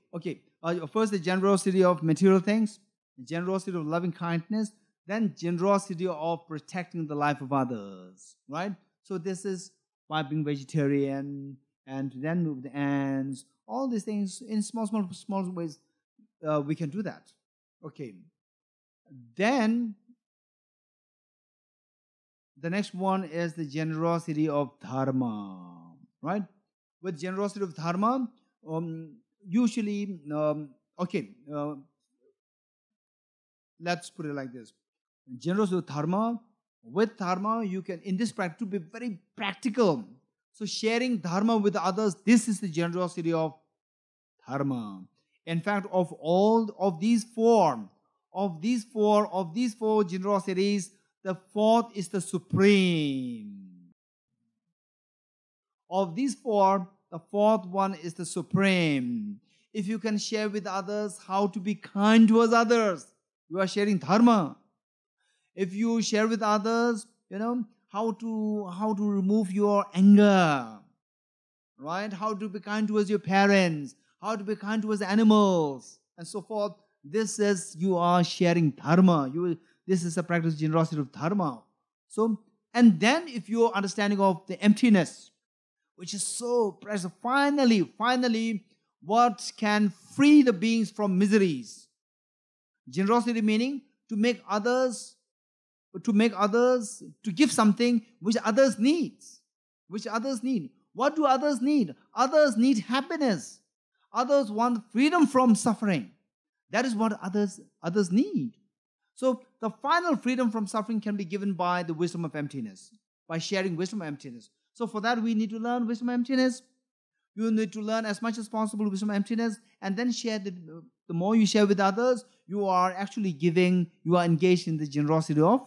First, the generosity of material things, the generosity of loving kindness, then generosity of protecting the life of others, right? So this is by being vegetarian, and then with the ants, all these things in small ways, we can do that. Okay. Then the next one is the generosity of Dharma, right? With generosity of Dharma, usually, let's put it like this. Generosity of Dharma, with Dharma, you can, in this practice, to be very practical. So sharing Dharma with others, this is the generosity of Dharma. In fact, of all of these four generosities, the fourth is the supreme. Of these four, the fourth one is the supreme. If you can share with others how to be kind towards others, you are sharing Dharma. If you share with others, how to remove your anger, right? How to be kind towards your parents, how to be kind towards animals, and so forth. This is, you are sharing Dharma. This is a practice of generosity of Dharma. So, and then if your understanding of the emptiness, which is so precious, finally, what can free the beings from miseries? Generosity meaning to make others, to make others, to give something which others need. Which others need. What do others need? Others need happiness. Others want freedom from suffering. That is what others need. So the final freedom from suffering can be given by the wisdom of emptiness, by sharing wisdom of emptiness. So for that we need to learn wisdom of emptiness. You need to learn as much as possible wisdom of emptiness, and then share. The more you share with others, you are actually giving, you are engaged in the generosity of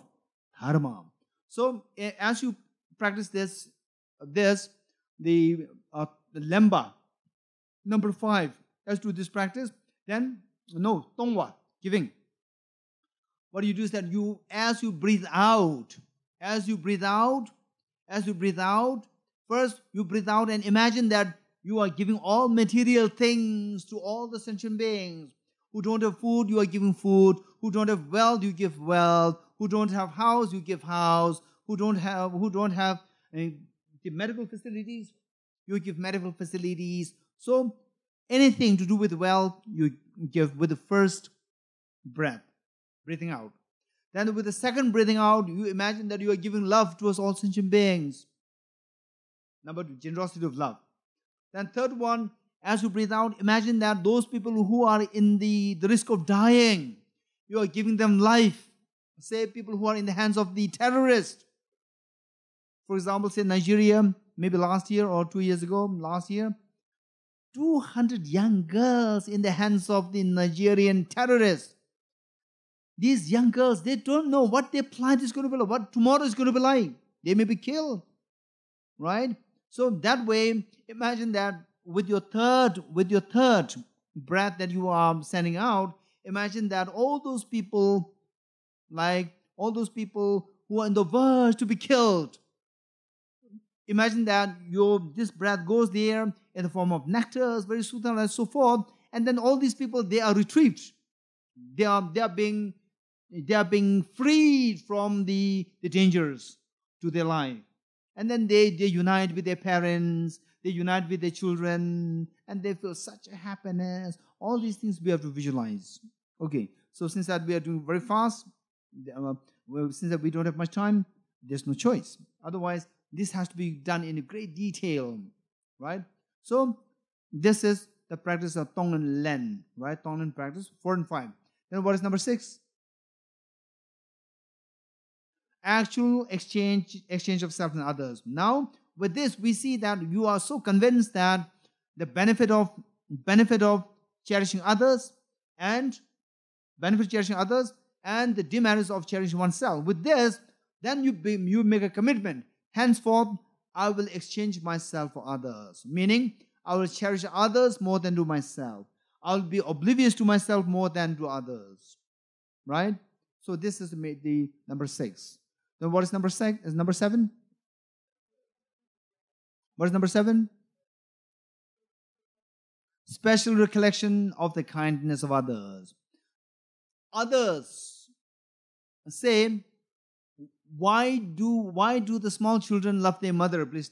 Dharma. So as you practice the Lemba, number 5, as to this practice, then Tongwa, giving. What you do is that as you breathe out, first you breathe out and imagine that you are giving all material things to all the sentient beings. Who don't have food, you are giving food. Who don't have wealth, you give wealth. Who don't have house, you give house. Who don't have the medical facilities, you give medical facilities. So anything to do with wealth, you give with the first breath, breathing out. Then with the second breathing out, you imagine that you are giving love towards all sentient beings. Number 2, generosity of love. Then third one, as you breathe out, imagine that those people who are in the risk of dying, you are giving them life. Say people who are in the hands of the terrorists. For example, say Nigeria, maybe last year or 2 years ago, 200 young girls in the hands of the Nigerian terrorists. These young girls, they don't know what their plight is going to be like, what tomorrow is going to be like. They may be killed, right? So that way, imagine that with your third breath that you are sending out, imagine that all those people who are in the verge to be killed, imagine that this breath goes there in the form of nectars, very soothing and so forth, and then all these people, they are retrieved. They are being freed from the dangers to their life. And then they unite with their parents, they unite with their children, and they feel such a happiness. All these things we have to visualize. Okay, so since that we are doing very fast, since that we don't have much time, there's no choice. Otherwise, this has to be done in great detail, right? So this is the practice of Tonglen Len, right? Tonglen practice, 4 and 5. Then what is number 6? Actual exchange of self and others. Now, with this, we see that you are so convinced that the benefit of cherishing others and the demerits of cherishing oneself. With this, then you make a commitment. Henceforth, I will exchange myself for others. Meaning, I will cherish others more than do myself. I will be oblivious to myself more than to others. Right? So this is the number 6. Then what is number 6? Is number 7? What is number 7? Special recollection of the kindness of others. Others say, why do the small children love their mother? Please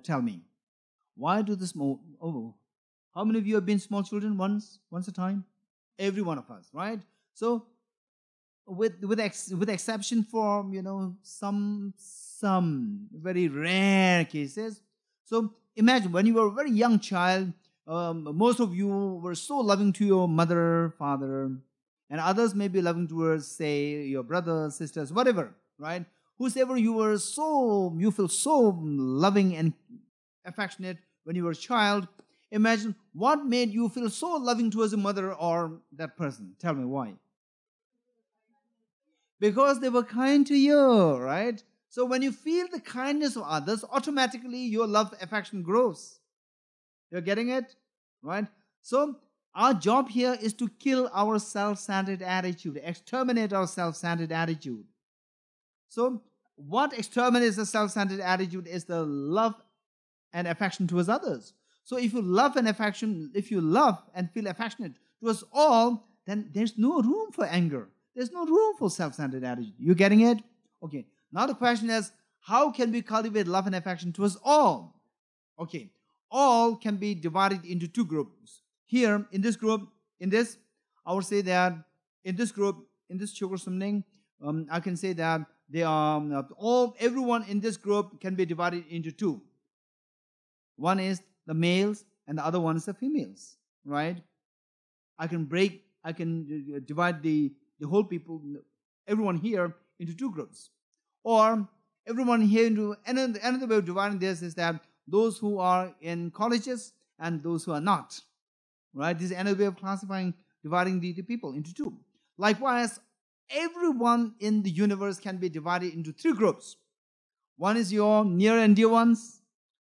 tell me. Why do the small? Oh, how many of you have been small children once a time? Every one of us, right? So, with exception for some very rare cases. So imagine when you were a very young child, most of you were so loving to your mother, father, and others may be loving towards, say, your brothers, sisters, whatever, right? Whosoever you feel so loving and affectionate when you were a child. Imagine what made you feel so loving towards your mother or that person. Tell me why. Because they were kind to you, right? So when you feel the kindness of others, automatically your love, affection grows. You're getting it? Right? So our job here is to kill our self-centered attitude, exterminate our self-centered attitude. So what exterminates the self-centered attitude is the love and affection towards others. So if you love and feel affectionate towards all, then there's no room for anger. There's no room for self-centered attitude. You getting it? Okay. Now the question is, how can we cultivate love and affection towards all? Okay. All can be divided into 2 groups. Here, in this, I would say that in this group, in this Choe Ling, I can say that they are everyone in this group can be divided into two. One is the males and the other one is the females, right? I can divide the whole people, everyone here, into two groups. Or everyone here into another way of dividing this is that those who are in colleges and those who are not, right? This is another way of dividing the people into two. Likewise, everyone in the universe can be divided into three groups. One is your near and dear ones,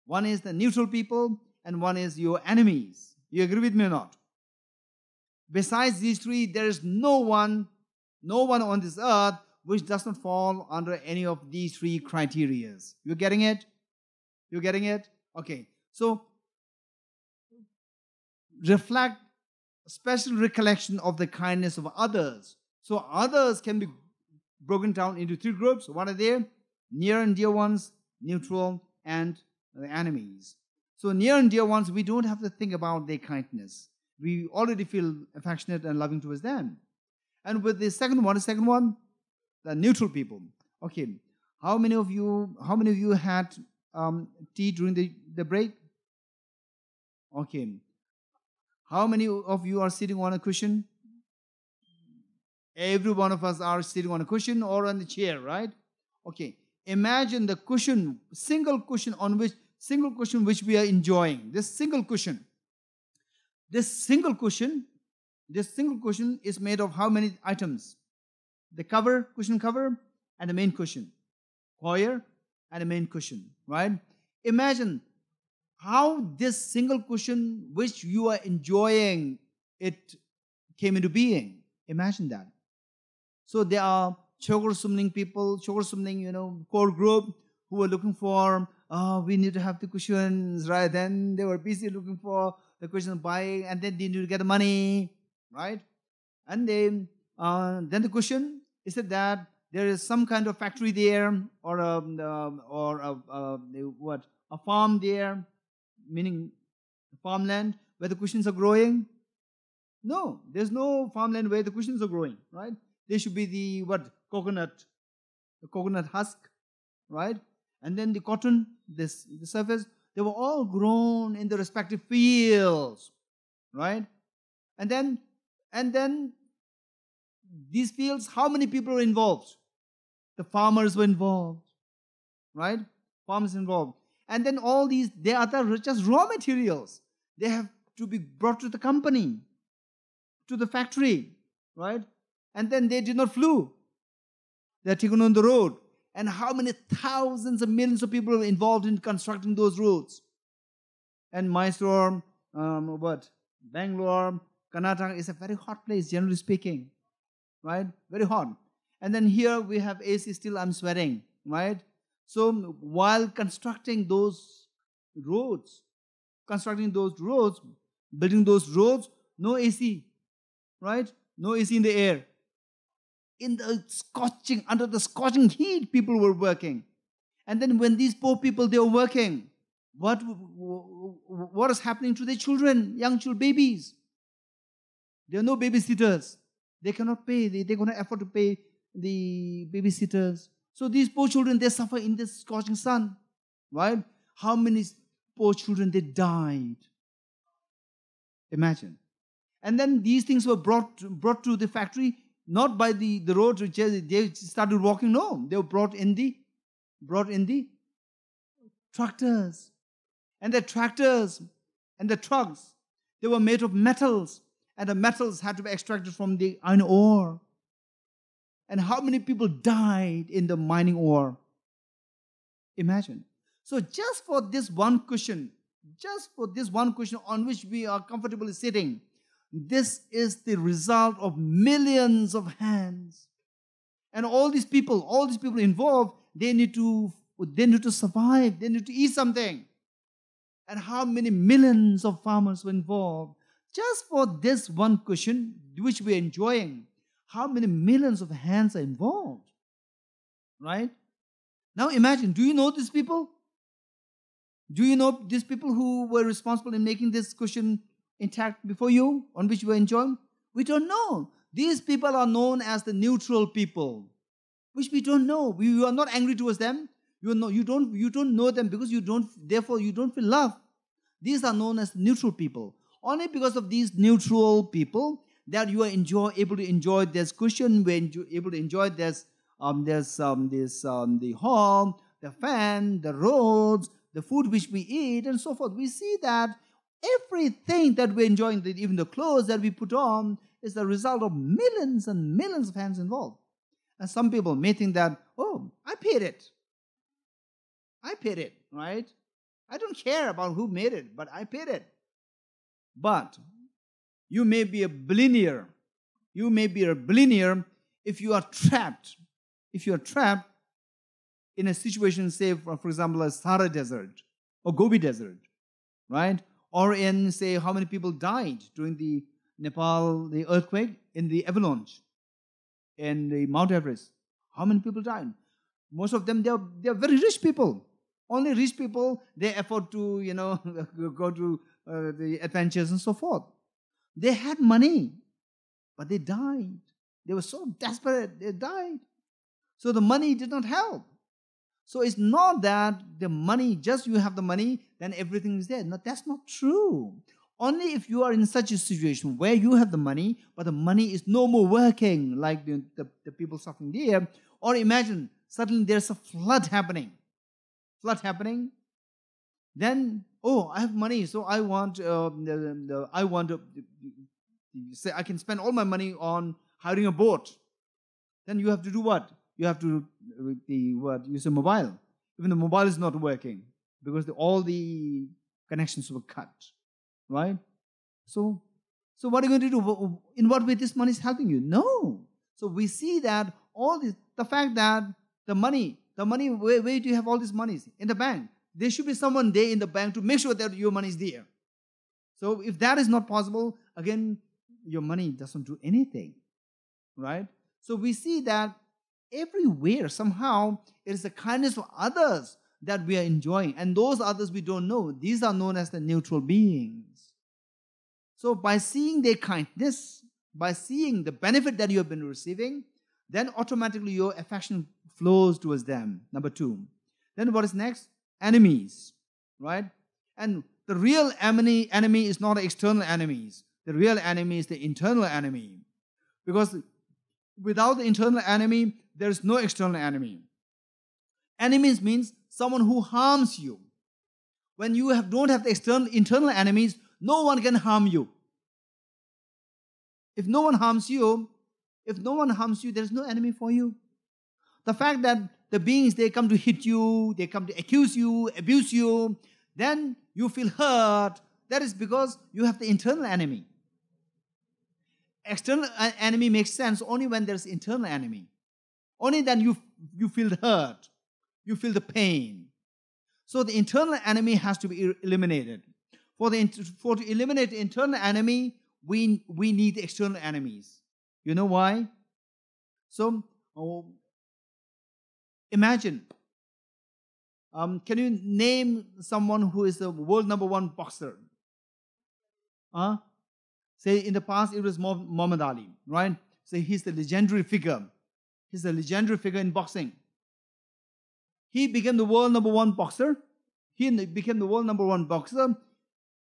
one is the neutral people, and one is your enemies. You agree with me or not? Besides these three, there is no one on this earth which does not fall under any of these three criteria. You getting it? You getting it? Okay. So, reflect special recollection of the kindness of others. So, others can be broken down into three groups. What are they? Near and dear ones, neutral, and the enemies. So, near and dear ones, we don't have to think about their kindness. We already feel affectionate and loving towards them. And with the second one, the neutral people. Okay, how many of you had tea during the break? Okay, how many of you are sitting on a cushion? Every one of us are sitting on a cushion or on the chair, right? Okay, imagine the cushion, single cushion which we are enjoying. This single cushion is made of how many items? The cover, cushion cover, and the main cushion. Coir and the main cushion, right? Imagine how this single cushion which you are enjoying, it came into being. Imagine that. So there are Choe people, Khor group who were looking for, we need to have the cushions, right? Then they were busy looking for the cushion buying, and then they need to get the money, right? And then the cushion, is it that there is some kind of factory there or a farm there, meaning farmland where the cushions are growing? No, there's no farmland where the cushions are growing, right? There should be the coconut husk, right? And then the cotton, the surface, they were all grown in the respective fields, right? And then these fields, how many people were involved? The farmers were involved, right? Farmers involved. And then all these, they are just raw materials. They have to be brought to the company, to the factory, right? And then they did not flew. They are taken on the road. And how many thousands of millions of people are involved in constructing those roads? And Mysore, Bangalore, Karnataka is a very hot place, generally speaking, right? Very hot. And then here we have AC, still I'm sweating, right? So while constructing those roads, building those roads, no AC, right? No AC in the air. Under the scorching heat, people were working. And then when these poor people, they were working, what is happening to their children, young babies? There are no babysitters. They cannot pay. They cannot afford to pay the babysitters. So these poor children, they suffer in the scorching sun, right? How many poor children, they died? Imagine. And then these things were brought to the factory, not by the road. They started walking. No, they were brought in the tractors. And the tractors and the trucks, they were made of metals. And the metals had to be extracted from the iron ore. And how many people died in the mining ore? Imagine. So just for this one cushion on which we are comfortably sitting, this is the result of millions of hands. And all these people involved, they need to survive. They need to eat something. And how many millions of farmers were involved? Just for this one cushion, which we are enjoying, how many millions of hands are involved? Right? Now imagine, do you know these people? Do you know these people who were responsible in making this cushion intact before you, on which you were enjoying? We don't know. These people are known as the neutral people. which we don't know. You are not angry towards them. You don't know them because therefore you don't feel love. These are known as neutral people. Only because of these neutral people that you are able to enjoy this cushion, able to enjoy this the home, the fan, the roads, the food which we eat, and so forth. We see that everything that we're enjoying, even the clothes that we put on, is the result of millions and millions of hands involved. And some people may think that, oh, I paid it. I paid it, right? I don't care about who made it, but I paid it. But you may be a billionaire. You may be a billionaire if you are trapped. If you are trapped in a situation, say, for example, a Sahara Desert or Gobi Desert, right? Or in, say, how many people died during the Nepal, the earthquake, in the avalanche, in the Mount Everest. How many people died? Most of them, they are very rich people. Only rich people, they afford to, go to the adventures and so forth. They had money, but they died. They were so desperate, they died. So the money did not help. So it's not that the money, just you have the money, then everything is there. No, that's not true. Only if you are in such a situation where you have the money, but the money is no more working, like the people suffering there. Or imagine, suddenly there's a flood happening. Then, oh, I have money, so I want say I can spend all my money on hiring a boat. Then you have to do what? You have to use a mobile. Even the mobile is not working because all the connections were cut, right? So what are you going to do? In what way this money is helping you? No. So we see that the fact that the money, where do you have all these monies? In the bank. There should be someone there in the bank to make sure that your money is there. So if that is not possible, again, your money doesn't do anything, right? So we see that everywhere, somehow, it is the kindness of others that we are enjoying. And those others we don't know. These are known as the neutral beings. So by seeing their kindness, by seeing the benefit that you have been receiving, then automatically your affection flows towards them. Number 2. Then what is next? Enemies, right? And the real enemy is not external enemies. The real enemy is the internal enemy. Because without the internal enemy, there is no external enemy. Enemies means someone who harms you. When you don't have the internal enemies, no one can harm you. If no one harms you, there is no enemy for you. The fact that the beings, they come to hit you, they come to accuse you, abuse you, then you feel hurt. That is because you have the internal enemy. External enemy makes sense only when there is internal enemy. Only then you feel the hurt, you feel the pain. So the internal enemy has to be eliminated. To eliminate the internal enemy, we need the external enemies. You know why? So, imagine, can you name someone who is the world #1 boxer? Say in the past it was Muhammad Ali, right? Say he's the legendary figure. He's a legendary figure in boxing. He became the world #1 boxer.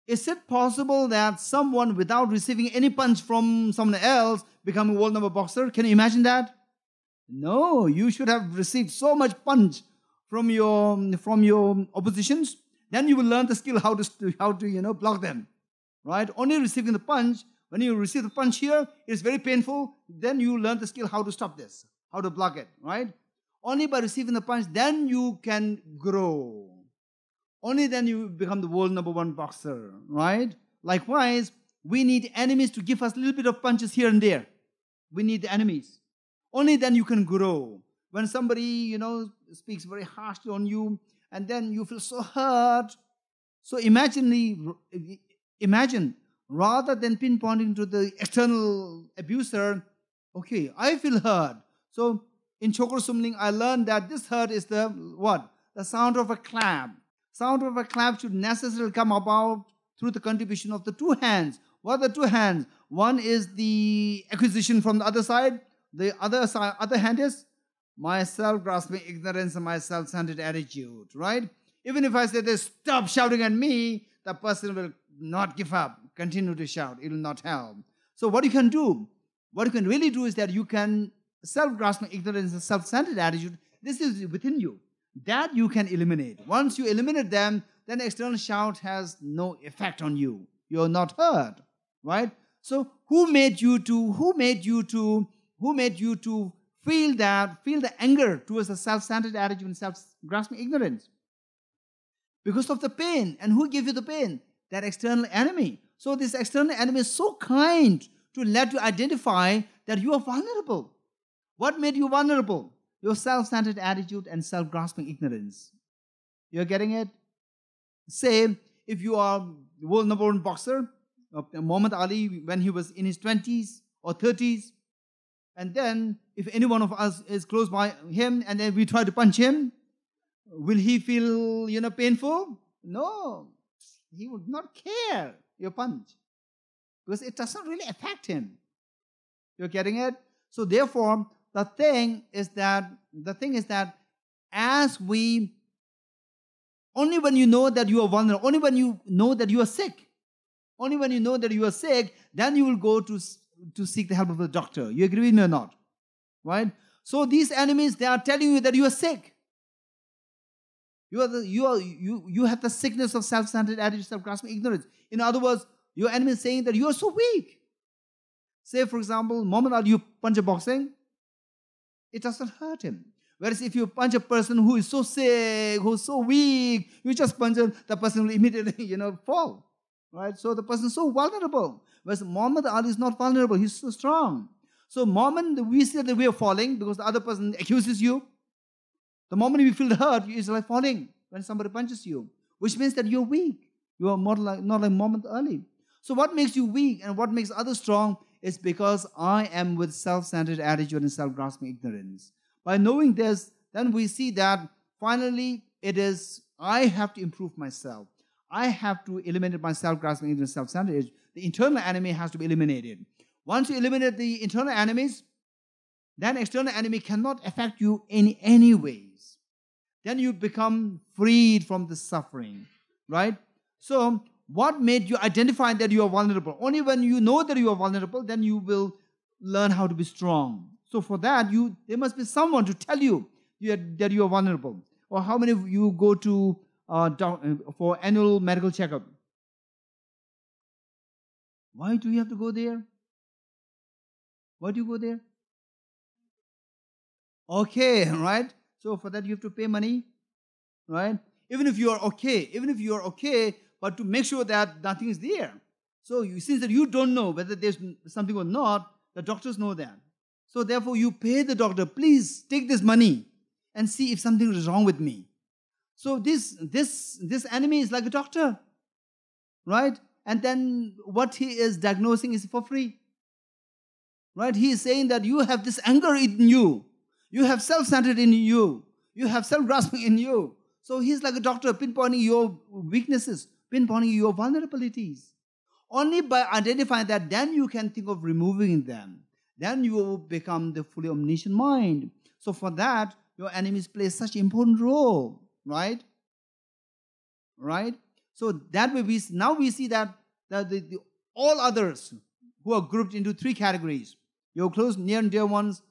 Is it possible that someone, without receiving any punch from someone else, become a world #1 boxer? Can you imagine that? No, you should have received so much punch from your oppositions. Then you will learn the skill how to block them, right? Only receiving the punch. When you receive the punch here, it's very painful. Then you learn the skill how to stop this, how to block it, right? Only by receiving the punch, then you can grow. Only then you become the world #1 boxer, right? Likewise, we need enemies to give us a little bit of punches here and there. We need the enemies. Only then you can grow. When somebody, speaks very harshly on you, and then you feel so hurt. So imagine, rather than pinpointing to the external abuser, okay, I feel hurt. So in Chokro Sumling, I learned that this hurt is the what? The sound of a clap. Sound of a clap should necessarily come about through the contribution of the two hands. What are the two hands? One is the acquisition from the other side. The other hand is my self-grasping ignorance and my self-centered attitude, right? Even if I say this, stop shouting at me, the person will not give up, continue to shout. It will not help. So what you can do, what you can really do is that you can, self-grasping ignorance and self-centered attitude, this is within you. That you can eliminate. Once you eliminate them, then external shout has no effect on you. You're not hurt, right? So who made you to feel the anger towards the self-centered attitude and self-grasping ignorance? Because of the pain. And who gave you the pain? That external enemy. So this external enemy is so kind to let you identify that you are vulnerable. What made you vulnerable? Your self-centered attitude and self-grasping ignorance. You're getting it? Say, if you are the world number one boxer, Muhammad Ali, when he was in his 20s or 30s, and then if any one of us is close by him and then we try to punch him, will he feel, painful? No. He would not care your punch because it does not really affect him. You're getting it? So therefore, the thing is that only when you know that you are vulnerable, only when you know that you are sick, then you will go to seek the help of the doctor. You agree with me or not? Right? So these enemies, they are telling you that you are sick. You have the sickness of self-centered attitude, self-grasping ignorance. In other words, your enemy is saying that you are so weak. Say, for example, Muhammad Ali, you punch a boxing, it doesn't hurt him. Whereas if you punch a person who is so sick, who is so weak, you just punch him, the person will immediately, fall. Right? So the person is so vulnerable. Whereas Muhammad Ali is not vulnerable, he's so strong. So we see that we are falling because the other person accuses you. The moment you feel the hurt, it's like falling when somebody punches you, which means that you're weak. You are not like Muhammad Ali. So what makes you weak and what makes others strong is because I am with self-centered attitude and self-grasping ignorance. By knowing this, then we see that finally it is I have to improve myself. I have to eliminate my self-grasping ignorance, self-centered attitude. The internal enemy has to be eliminated. Once you eliminate the internal enemies, then external enemy cannot affect you in any ways. Then you become freed from the suffering, right? So what made you identify that you are vulnerable? Only when you know that you are vulnerable, then you will learn how to be strong. So for that, there must be someone to tell you that you are vulnerable. Or how many of you go to for annual medical checkup? Why do you have to go there? Why do you go there? Okay, right? So for that you have to pay money, right? Even if you are okay, but to make sure that nothing is there. So since that you don't know whether there's something or not, the doctors know that. So therefore you pay the doctor, please take this money and see if something is wrong with me. So this enemy is like a doctor, right? And then what he is diagnosing is for free, right? He is saying that you have this anger in you. You have self-centered in you. You have self-grasping in you. So he's like a doctor pinpointing your weaknesses, pinpointing your vulnerabilities. Only by identifying that, then you can think of removing them. Then you will become the fully omniscient mind. So for that, your enemies play such an important role, right? Right? So that way we see that the all others who are grouped into three categories, your close, near and dear ones,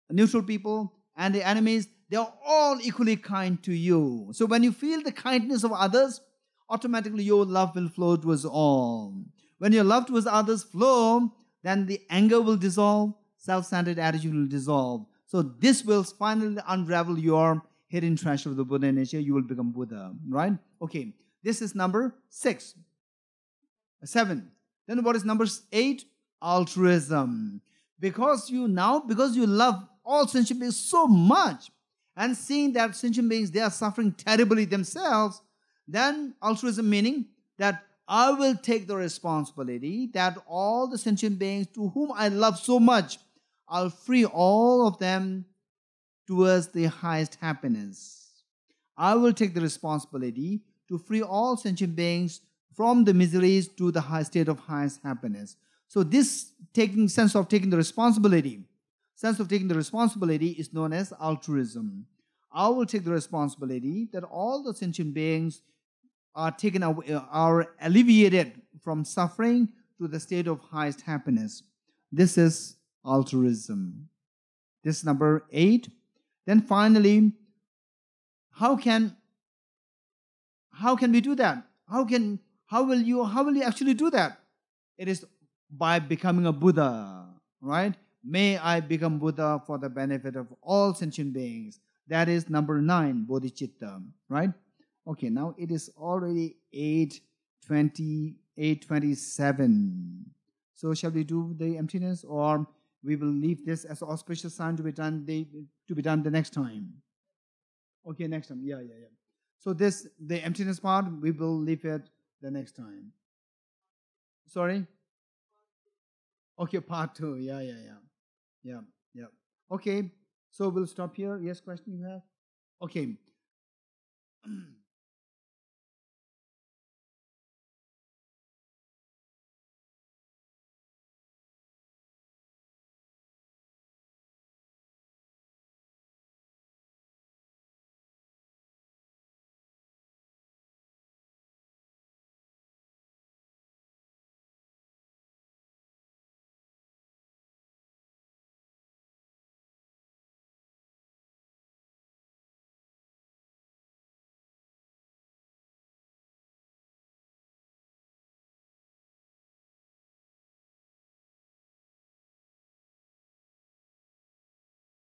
neutral people, and the enemies, they are all equally kind to you. So when you feel the kindness of others, automatically your love will flow towards all. When your love towards others flow, then the anger will dissolve, self-centered attitude will dissolve. So this will finally unravel your hidden treasure of the Buddha nature. You will become Buddha, right? Okay, this is number 7. Then what is number 8? Altruism. Because you love all sentient beings so much, and seeing that sentient beings, they are suffering terribly themselves, then altruism meaning that I will take the responsibility that all the sentient beings to whom I love so much, I'll free all of them towards the highest happiness. I will take the responsibility to free all sentient beings from the miseries to the high state of highest happiness. So this sense of taking the responsibility, sense of taking the responsibility is known as altruism. I will take the responsibility that all the sentient beings are taken away, are alleviated from suffering to the state of highest happiness. This is altruism. This is number 8. Then finally, how can we do that? How will you actually do that? It is by becoming a Buddha, right? May I become Buddha for the benefit of all sentient beings. That is number 9, Bodhichitta, right? Okay, now it is already 8:20, 8:27. So shall we do the emptiness, or we will leave this as an auspicious sign to be done the next time? Okay, next time. Yeah. So the emptiness part, we will leave it the next time. Sorry? Okay, part 2. Yeah. Okay, so we'll stop here. Yes, question you have? Okay.